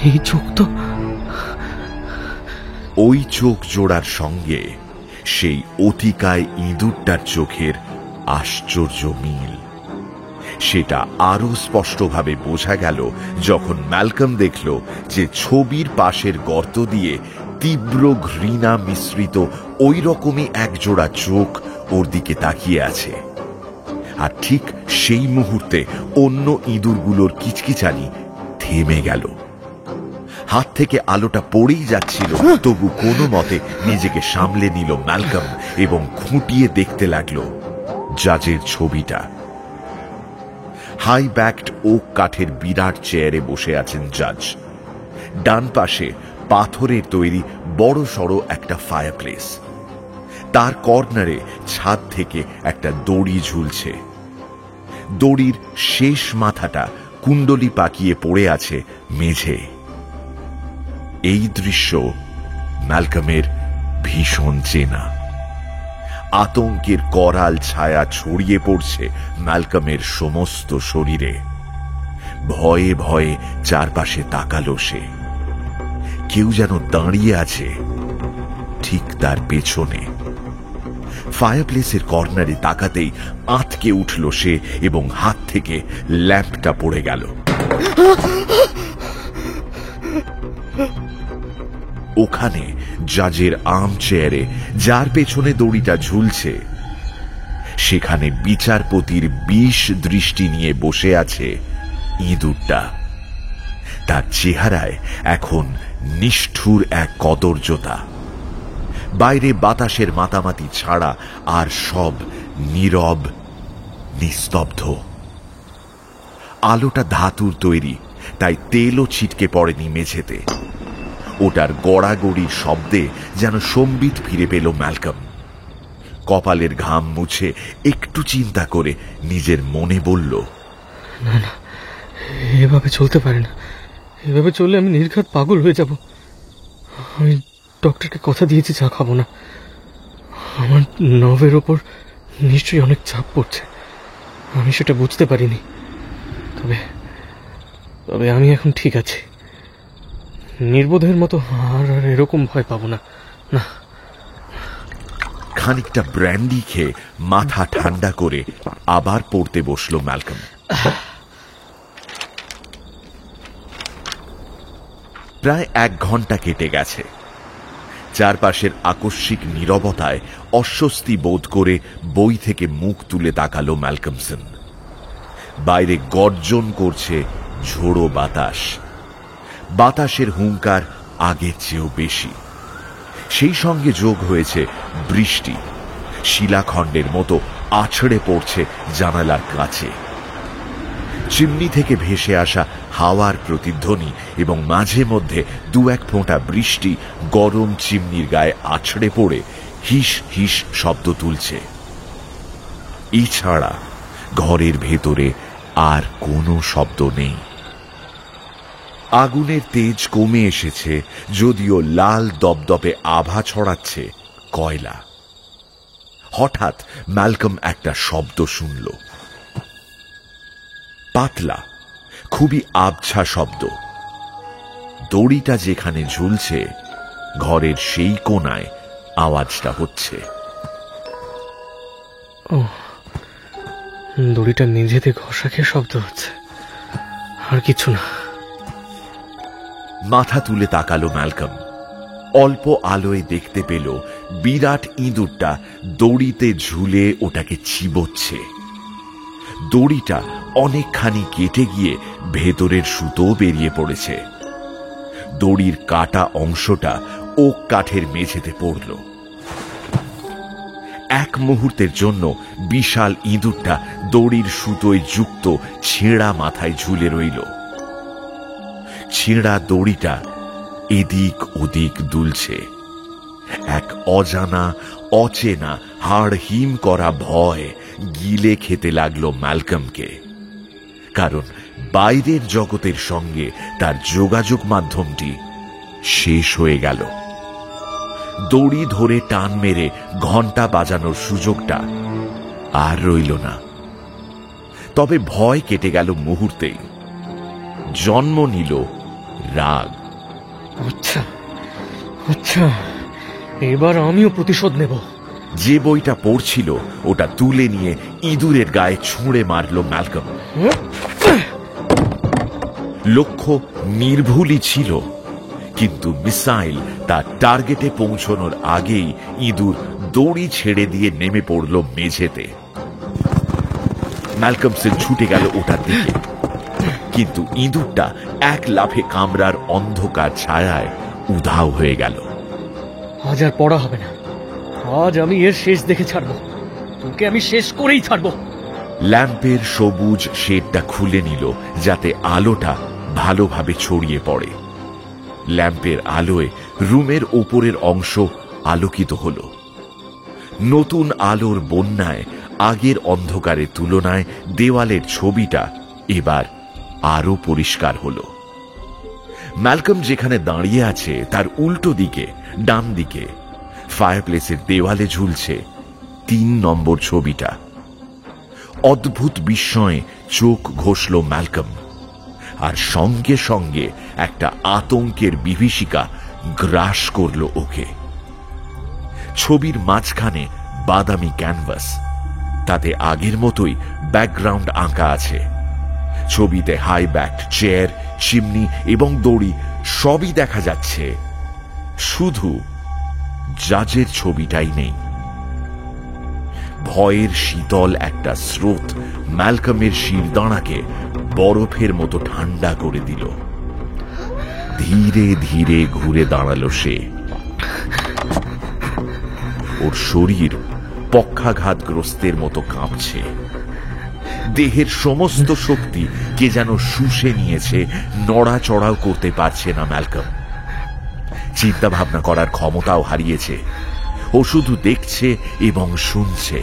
এই চোখ তো, ওই চোখ জোড়ার সঙ্গে সেই অতিকায় ইঁদুরটার চোখের আশ্চর্য মিল। সেটা আরো স্পষ্টভাবে বোঝা গেল যখন ম্যালকম দেখল যে ছবির পাশের গর্ত দিয়ে তীব্র ঘৃণা মিশ্রিত ওই রকমই এক জোড়া চোখ ওর দিকে তাকিয়ে আছে। আর ঠিক সেই মুহূর্তে অন্য ইঁদুরগুলোর কিচকিচানি থেমে গেল। হাত থেকে আলোটা পড়েই যাচ্ছিল, তবু কোনো মতে নিজেকে সামলে নিল ম্যালকম এবং খুঁটিয়ে দেখতে লাগলো জাজের ছবিটা। হাই ব্যাকড ওক কাঠের বিরাট চেয়ারে বসে আছেন জাজ। ডান পাশে পাথরের তৈরি বড় সড়ো একটা ফায়ারপ্লেস। তার কর্নারে ছাদ থেকে একটা দড়ি ঝুলছে। দড়ির শেষ মাথাটা কুণ্ডলি পাকিয়ে পড়ে আছে মেঝে। এই দৃশ্য ম্যালকমের ভীষণ চেনা। আতঙ্কের করাল ছায়া ছড়িয়ে পড়ছে ম্যালকমের সমস্ত শরীরে। ভয়ে ভয়ে চারপাশে তাকালো সে। কেউ যেন দাঁড়িয়ে আছে ঠিক তার পেছনে। ফায়ারপ্লেসের কর্নারে তাকাতেই আঁতকে উঠল সে এবং হাত থেকে ল্যাম্পটা পড়ে গেল। ওখানে জাজের আর্ম চেয়ারে, যার পেছনে দড়িটা ঝুলছে, সেখানে বিচারপতির বিষ দৃষ্টি নিয়ে বসে আছে ইঁদুরটা। তার চেহারায় এখন নিষ্ঠুর এক কদর্যতা। বাইরে বাতাসের মাতামাতি ছাড়া আর সব নীরব, নিস্তব্ধ। আলোটা ধাতুর তৈরি, তাই তেলও ছিটকে পড়েনি মেঝেতে। ওটার গড়াগড়ির শব্দে যেন সম্বিত ফিরে পেল ম্যালকম। কপালের ঘাম মুছে একটু চিন্তা করে নিজের মনে বলল, না না, এভাবে চলতে পারে না। এভাবে চললে আমি নির্ঘাত পাগল হয়ে যাব। আমি ডক্টরকে কথা দিয়েছি চা খাবো না। আমার নভের ওপর নিশ্চয়ই অনেক চাপ পড়ছে, আমি সেটা বুঝতে পারিনি। তবে তবে আমি এখন ঠিক আছি। নির্বোধের মতো আর এরকম ভয় পাবো না। না। খানিকটা ব্র্যান্ডি খেয়ে মাথা ঠান্ডা করে আবার পড়তে বসল ম্যালকম। প্রায় 1 ঘন্টা কেটে গেছে। চারপাশের আকস্মিক নীরবতায় অস্বস্তি বোধ করে বই থেকে মুখ তুলে তাকালো ম্যালকমসন। বাইরে গর্জন করছে ঝোড়ো বাতাস। বাতাসের হুঙ্কার আগের চেয়েও বেশি। সেই সঙ্গে যোগ হয়েছে বৃষ্টি। শিলাখণ্ডের মতো আছড়ে পড়ছে জানালার কাছে। চিমনি থেকে ভেসে আসা হাওয়ার প্রতিধ্বনি এবং মাঝে মধ্যে 2-1 ফোঁটা বৃষ্টি গরম চিমনির গায়ে আছড়ে পড়ে হিস হিস শব্দ তুলছে। এছাড়া ঘরের ভেতরে আর কোনো শব্দ নেই। আগুনের তেজ কমে এসেছে, যদিও লাল দপদপে আভা ছড়াচ্ছে কয়লা। হঠাৎ ম্যালকম একটা শব্দ শুনল। পাতলা, খুবই আবছা শব্দ। দড়িটা যেখানে ঝুলছে ঘরের সেই কোণায় আওয়াজটা হচ্ছে। ও, দড়িটা নিজেতে ঘষা খেয়ে শব্দ হচ্ছে, আর কিছু না। মাথা তুলে তাকালো ম্যালকম। অল্প আলোয় দেখতে পেল বিরাট ইঁদুরটা দড়িতে ঝুলে ওটাকে চিবোচ্ছে। দড়িটা অনেকখানি কেটে গিয়ে ভেতরের সুতো বেরিয়ে পড়েছে। দড়ির কাটা অংশটা ওক কাঠের মেঝেতে পড়ল। এক মুহূর্তের জন্য বিশাল ইঁদুরটা দড়ির সুতোয় যুক্ত ছেঁড়া মাথায় ঝুলে রইল। ছেঁড়া দড়িটা এদিক ওদিক দুলছে। এক অজানা, অচেনা, হাড় হিম করা ভয় গিলে খেতে লাগলো ম্যালকমকে। কারণ বাইরের জগতের সঙ্গে তার যোগাযোগ মাধ্যমটি শেষ হয়ে গেল। দড়ি ধরে টান মেরে ঘন্টা বাজানোর সুযোগটা আর রইল না। তবে ভয় কেটে গেল মুহূর্তেই। জন্ম নিল রাগ। আচ্ছা আচ্ছা, এবার আমিও প্রতিশোধ নেব। যে বইটা পড়ছিল ওটা তুলে নিয়ে ইঁদুরের গায়ে ছুঁড়ে মারল ম্যালকম। লক্ষ্য নির্ভুলই ছিল, কিন্তু মিসাইল তার টার্গেটে পৌঁছানোর আগেই ইঁদুর দড়ি ছেড়ে দিয়ে নেমে পড়ল মেঝেতে। ম্যালকমসন ছুটে গেল ওটার দিকে, কিন্তু ইঁদুরটা এক লাফে কামরার অন্ধকার ছায়ায় উধাও হয়ে গেল। আজ আর পড়া হবে না। আজ আমি এর শেষ দেখে ছাড়বো। তোকে আমি শেষ করেই ছাড়বো। ল্যাম্পের সবুজ শেডটা খুলে নিল যাতে আলোটা ভালোভাবে ছড়িয়ে পড়ে। ল্যাম্পের আলোয় রুমের ওপরের অংশ আলোকিত হল। নতুন আলোর বন্যায় আগের অন্ধকারের তুলনায় দেওয়ালের ছবিটা এবার আরো পরিষ্কার হল। ম্যালকম যেখানে দাঁড়িয়ে আছে তার উল্টো দিকে, ডান দিকে ফায়ারপ্লেসের দেওয়ালে ঝুলছে 3 নম্বর ছবিটা। অদ্ভুত বিস্ময়ে চোখ ঘষল ম্যালকম, আর সঙ্গে সঙ্গে একটা আতঙ্কের বিভীষিকা গ্রাস করল ওকে। ছবির মাঝখানে বাদামি ক্যানভাস, তাতে আগের মতোই ব্যাকগ্রাউন্ড আঁকা আছে। ছবিতে হাই ব্যাকড চেয়ার, চিমনি এবং দড়ি সবই দেখা যাচ্ছে, শুধু জাজের ছবিটাই নেই। ভয়ের শীতল একটা স্রোত ম্যালকমের শিরদাঁড়াকে বরফের মতো ঠান্ডা করে দিল। ধীরে ধীরে ঘুরে দাঁড়ালো সে। ওর শরীর পক্ষাঘাতগ্রস্তের মতো কাঁপছে। দেহের সমস্ত শক্তি কে যেন শুষে নিয়েছে, নড়াচড়াও করতে পারছে না ম্যালকম। চিন্তা ভাবনা করার ক্ষমতাও হারিয়েছে। ও শুধু দেখছে এবং শুনছে।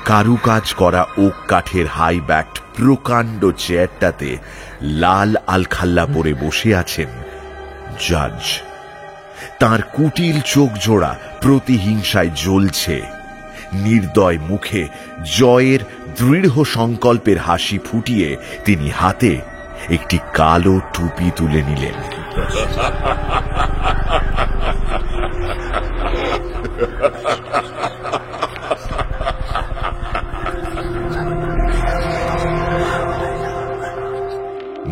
কারুকাজ করা ওক কাঠের হাই ব্যাকড প্রকাণ্ড চেয়ারটাতে লাল আলখাল্লা পরে বসে আছেন জাজ। তার কুটিল চোখ জোড়া প্রতিহিংসায় জ্বলছে। নির্দয় মুখে জয়ের দৃঢ় সংকল্পের হাসি ফুটিয়ে তিনি হাতে একটি কালো টুপি তুলে নিলেন।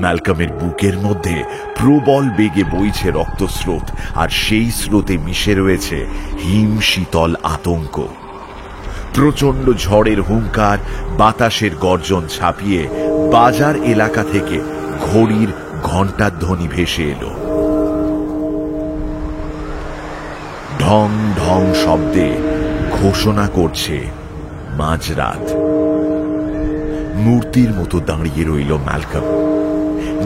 ম্যালকমের বুকের মধ্যে প্রবল বেগে বইছে রক্তস্রোত, আর সেই স্রোতে মিশে রয়েছে হিম শীতল আতঙ্ক। প্রচন্ড ঝড়ের হুঙ্কার, বাতাসের গর্জন ছাপিয়ে বাজার এলাকা থেকে ঘড়ির ঘণ্টার ধ্বনি ভেসে এলো। ঢং ঢং শব্দে ঘোষণা করছে মাঝরাত। মূর্তির মতো দাঁড়িয়ে রইল ম্যালকম,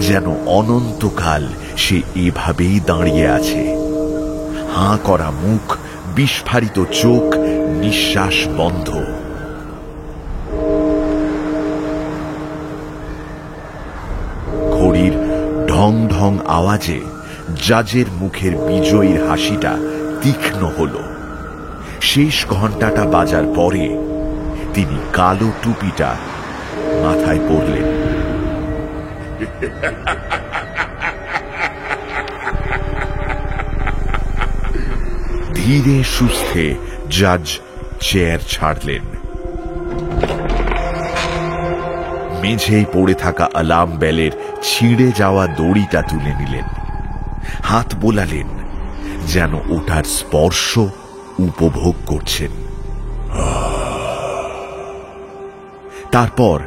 যেন অনন্তকাল সে এভাবেই দাঁড়িয়ে আছে। হাঁ করা মুখ, বিস্ফারিত চোখ, নিঃশ্বাস বন্ধ। ঘড়ির ঢং ঢং আওয়াজে জাজের মুখের বিজয়ীর হাসিটা তীক্ষ্ণ হল। শেষ ঘণ্টাটা বাজার পরে তিনি কালো টুপিটা মাথায় পরলেন। ধীরে সুস্থে জাজ চেয়ার ছাড়লেন। মেঝেই পড়ে থাকা অ্যালার্ম বেলের ছিঁড়ে যাওয়া দড়িটা তুলে নিলেন। হাত বোলালেন, যেন ওটার স্পর্শ উপভোগ করছেন। তারপর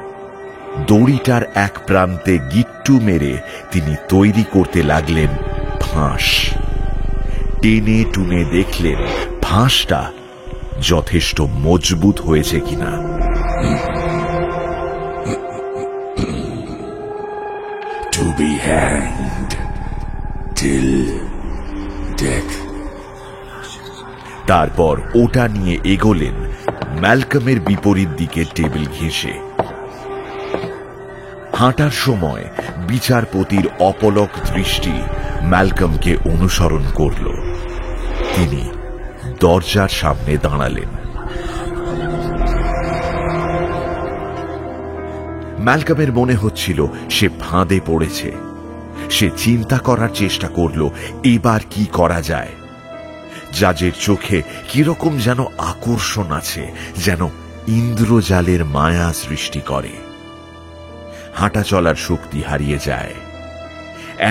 দড়িটার এক প্রান্তে গিট্টু মেরে তিনি তৈরি করতে লাগলেন ফাঁস। টেনে টুনে দেখলেন ফাঁসটা যথেষ্ট মজবুত হয়েছে কিনা। To be hanged till death. তারপর ওটা নিয়ে এগোলেন ম্যালকমের বিপরীত দিকে টেবিল ঘেঁষে। হাঁটার সময় বিচারপতির অপলক দৃষ্টি ম্যালকমকে অনুসরণ করল। তিনি দরজার সামনে দাঁড়ালেন। ম্যালকমের মনে হচ্ছিল সে ফাঁদে পড়েছে। সে চিন্তা করার চেষ্টা করল এবার কি করা যায়। জাজের চোখে কিরকম যেন আকর্ষণ আছে, যেন ইন্দ্রজালের মায়া সৃষ্টি করে। হাঁটা চলার শক্তি হারিয়ে যায়।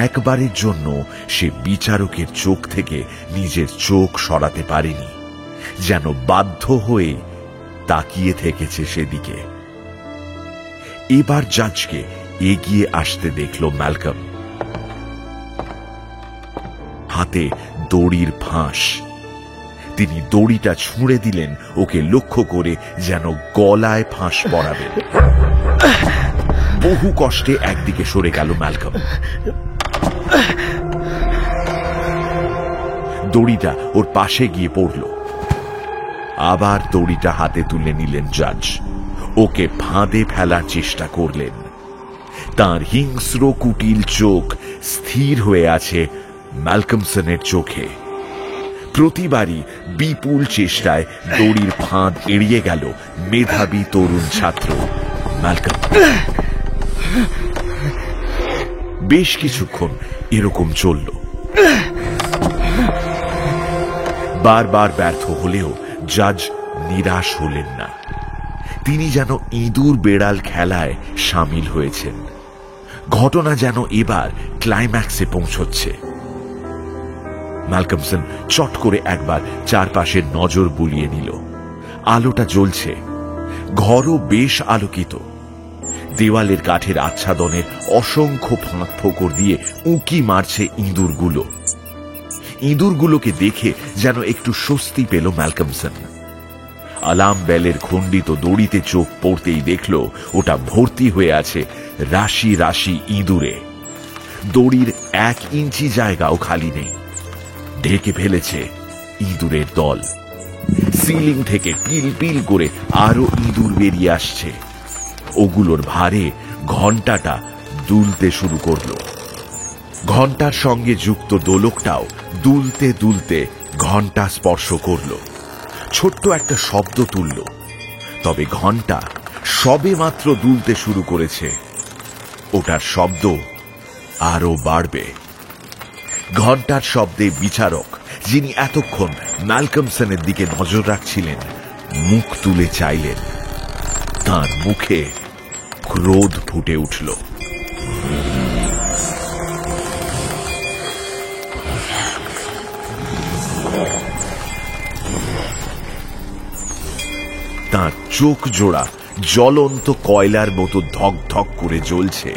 একবারের জন্য সে বিচারকের চোখ থেকে নিজের চোখ সরাতে পারেনি, যেন বাধ্য হয়ে তাকিয়ে থেকেছে সেদিকে। এবার জাজকে এগিয়ে আসতে দেখল ম্যালকম। হাতে দড়ির ফাঁস। তিনি দড়িটা ছুঁড়ে দিলেন ওকে লক্ষ্য করে, যেন গলায় ফাঁস পরাবেন। বহু কষ্টে একদিকে সরে গেল ম্যালকম। দড়িটা ওর পাশে গিয়ে পড়ল। আবার দড়িটা হাতে তুলে নিলেন জাজ। ওকে ফাঁদে ফেলার চেষ্টা করলেন। তার হিংস্র কুটিল চোখ স্থির হয়ে আছে ম্যালকমসনের চোখে। প্রতিবারই বিপুল চেষ্টায় দড়ির ফাঁদ এড়িয়ে গেল মেধাবী তরুণ ছাত্র ম্যালকম। বেশ কিছুক্ষণ এরকম চলল। বারবার ব্যর্থ হলেও জাজ নিরাশ হলেন না। তিনি যেন ইঁদুর বেড়াল খেলায় সামিল হয়েছেন। ঘটনা যেন এবার ক্লাইম্যাক্সে পৌঁছচ্ছে। ম্যালকমসন চট করে একবার চারপাশে নজর বুলিয়ে নিল। আলোটা জ্বলছে, ঘরও বেশ আলোকিত। দেওয়ালের কাঠের আচ্ছাদনের অসংখ্য ফাঁক ফোকর দিয়ে উঁকি মারছে ইঁদুরগুলো। ইঁদুরগুলোকে দেখে যেন একটু স্বস্তি পেল ম্যালকমসন। আলাম বেলের খণ্ডিত দড়িতে চোখ পড়তেই দেখল ওটা ভর্তি হয়ে আছে রাশি রাশি ইঁদুরে। দড়ির 1 ইঞ্চি জায়গাও খালি নেই। ঢেকে ফেলেছে ইঁদুরের দল। সিলিং থেকে পিল পিল করে আরো ইঁদুর বেরিয়ে আসছে। ওগুলোর ভারে ঘন্টাটা দুলতে শুরু করলো। ঘন্টার সঙ্গে যুক্ত দোলকটাও দুলতে দুলতে ঘন্টা স্পর্শ করলো। ছোট্ট একটা শব্দ তুলল। তবে ঘন্টা সবে মাত্র দুলতে শুরু করেছে। ওটার শব্দ আরো বাড়বে। ঘন্টার শব্দে বিচারক, যিনি এতক্ষণ ম্যালকমসনের দিকে নজর রাখছিলেন, মুখ তুলে চাইলেন। তার মুখে ক্রোধ ফুটে উঠল। তার চোখ জোড়া জ্বলন্ত কয়লার মতো ধক ধক করে জ্বলছে।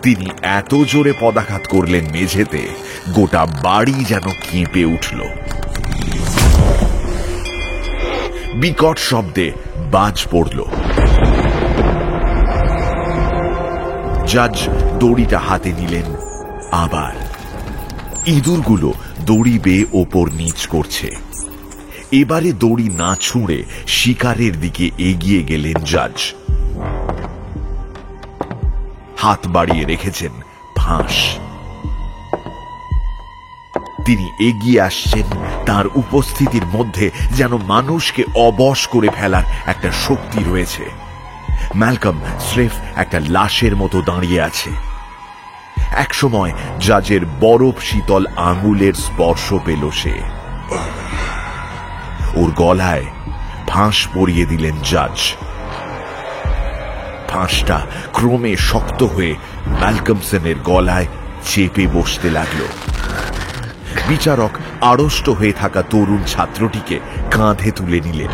তিনি এত জোরে পদাঘাত করলেন মেঝেতে, গোটা বাড়ি যেন কেঁপে উঠল। বিকট শব্দে বাজ পড়ল। জাজ দড়িটা হাতে নিলেন। আবার ইঁদুরগুলো দড়ি বেয়ে ওপর নিচ করছে। এবারে দড়ি না ছুঁড়ে শিকারের দিকে এগিয়ে গেলেন জাজ। হাত বাড়িয়ে রেখেছেন ফাঁস। তিনি এগিয়ে আসছেন। তার উপস্থিতির মধ্যে যেন মানুষকে অবশ করে ফেলার একটা শক্তি রয়েছে। ম্যালকম স্রেফ একটা লাশের মতো দাঁড়িয়ে আছে। একসময় জাজের বরফ শীতল আঙুলের স্পর্শ পেল সে। ওর গলায় ফাঁস পরিয়ে দিলেন জাজ। ফাঁসটা ক্রমে শক্ত হয়ে ম্যালকমসনের গলায় চেপে বসতে লাগলো। বিচারক আড়ষ্ট হয়ে থাকা তরুণ ছাত্রটিকে কাঁধে তুলে নিলেন।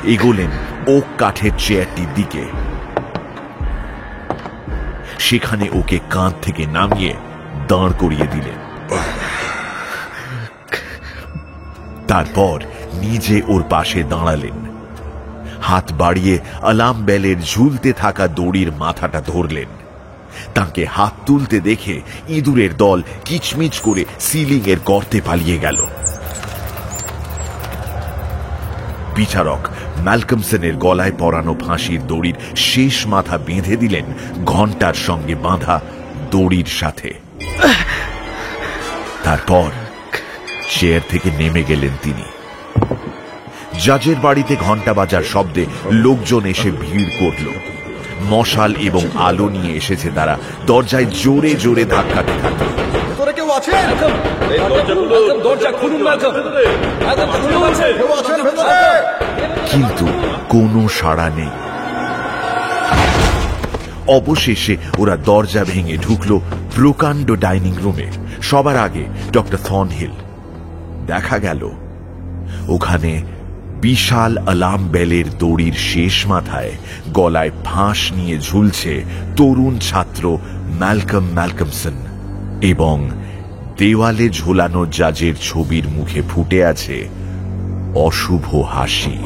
এগোলেন ওক কাঠের চেয়ারটির দিকে। সেখানে ওকে কাঁধ থেকে নামিয়ে দাঁড় করিয়ে দিলেন। তারপর নিজে ওর পাশে দাঁড়ালেন। হাত বাড়িয়ে আলাম বেলের ঝুলতে থাকা দড়ির মাথাটা ধরলেন। তাকে হাত তুলতে দেখে ইঁদুরের দল কিচমিচ করে সিলিং এর গর্তে পালিয়ে গেল। বিচারক ম্যালকমসনের গলায় পরানো ফাঁসির দড়ির শেষ মাথা বেঁধে দিলেন ঘন্টার সঙ্গে বাঁধা দড়ির সাথে। তারপর চেয়ার থেকে নেমে গেলেন তিনি। জাজের বাড়িতে ঘন্টা বাজার শব্দে লোকজন এসে ভিড় করল। মশাল এবং আলো নিয়ে এসেছে তারা। দরজায় জোরে জোরে ধাক্কাতে থাকল। কিন্তু কোনো সাড়া নেই। অবশেষে ওরা দরজা ভেঙে ঢুকলো প্রকাণ্ড ডাইনিং রুমে। সবার আগে ডক্টর থর্নহিল। দেখা গেল ওখানে বিশাল আলাম বেলের দড়ির শেষ মাথায় গলায় ফাঁস নিয়ে ঝুলছে তরুণ ছাত্র ম্যালকমসন, এবং দেওয়ালে ঝোলানো জাজের ছবির মুখে ফুটে আছে অশুভ হাসি।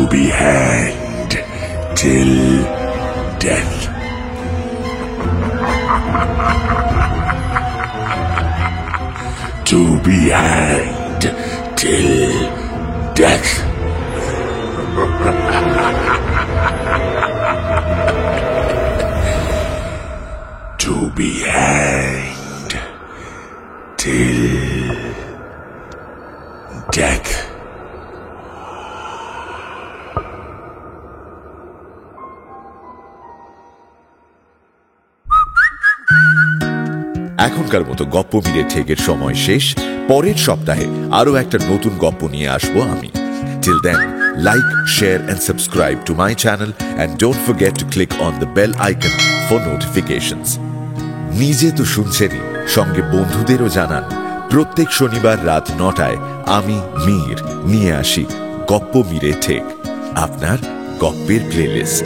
be hanged till death. To be hanged till death. To be hanged till death. এখনকার মতো গপ্প মিলে ঠেকের সময় শেষ। পরের সপ্তাহে আরো একটা নতুন গপ্প নিয়ে আসবো আমি। Till then, like, share and subscribe to my channel and don't forget to click on the bell icon for notifications. নিজে তো শুনছেনই, সঙ্গে বন্ধুদেরও জানান। প্রত্যেক শনিবার রাত 9টায় আমি মীর নিয়ে আসি গপ্প মিলে ঠেক, আপনার গপ্পের প্লেলিস্ট।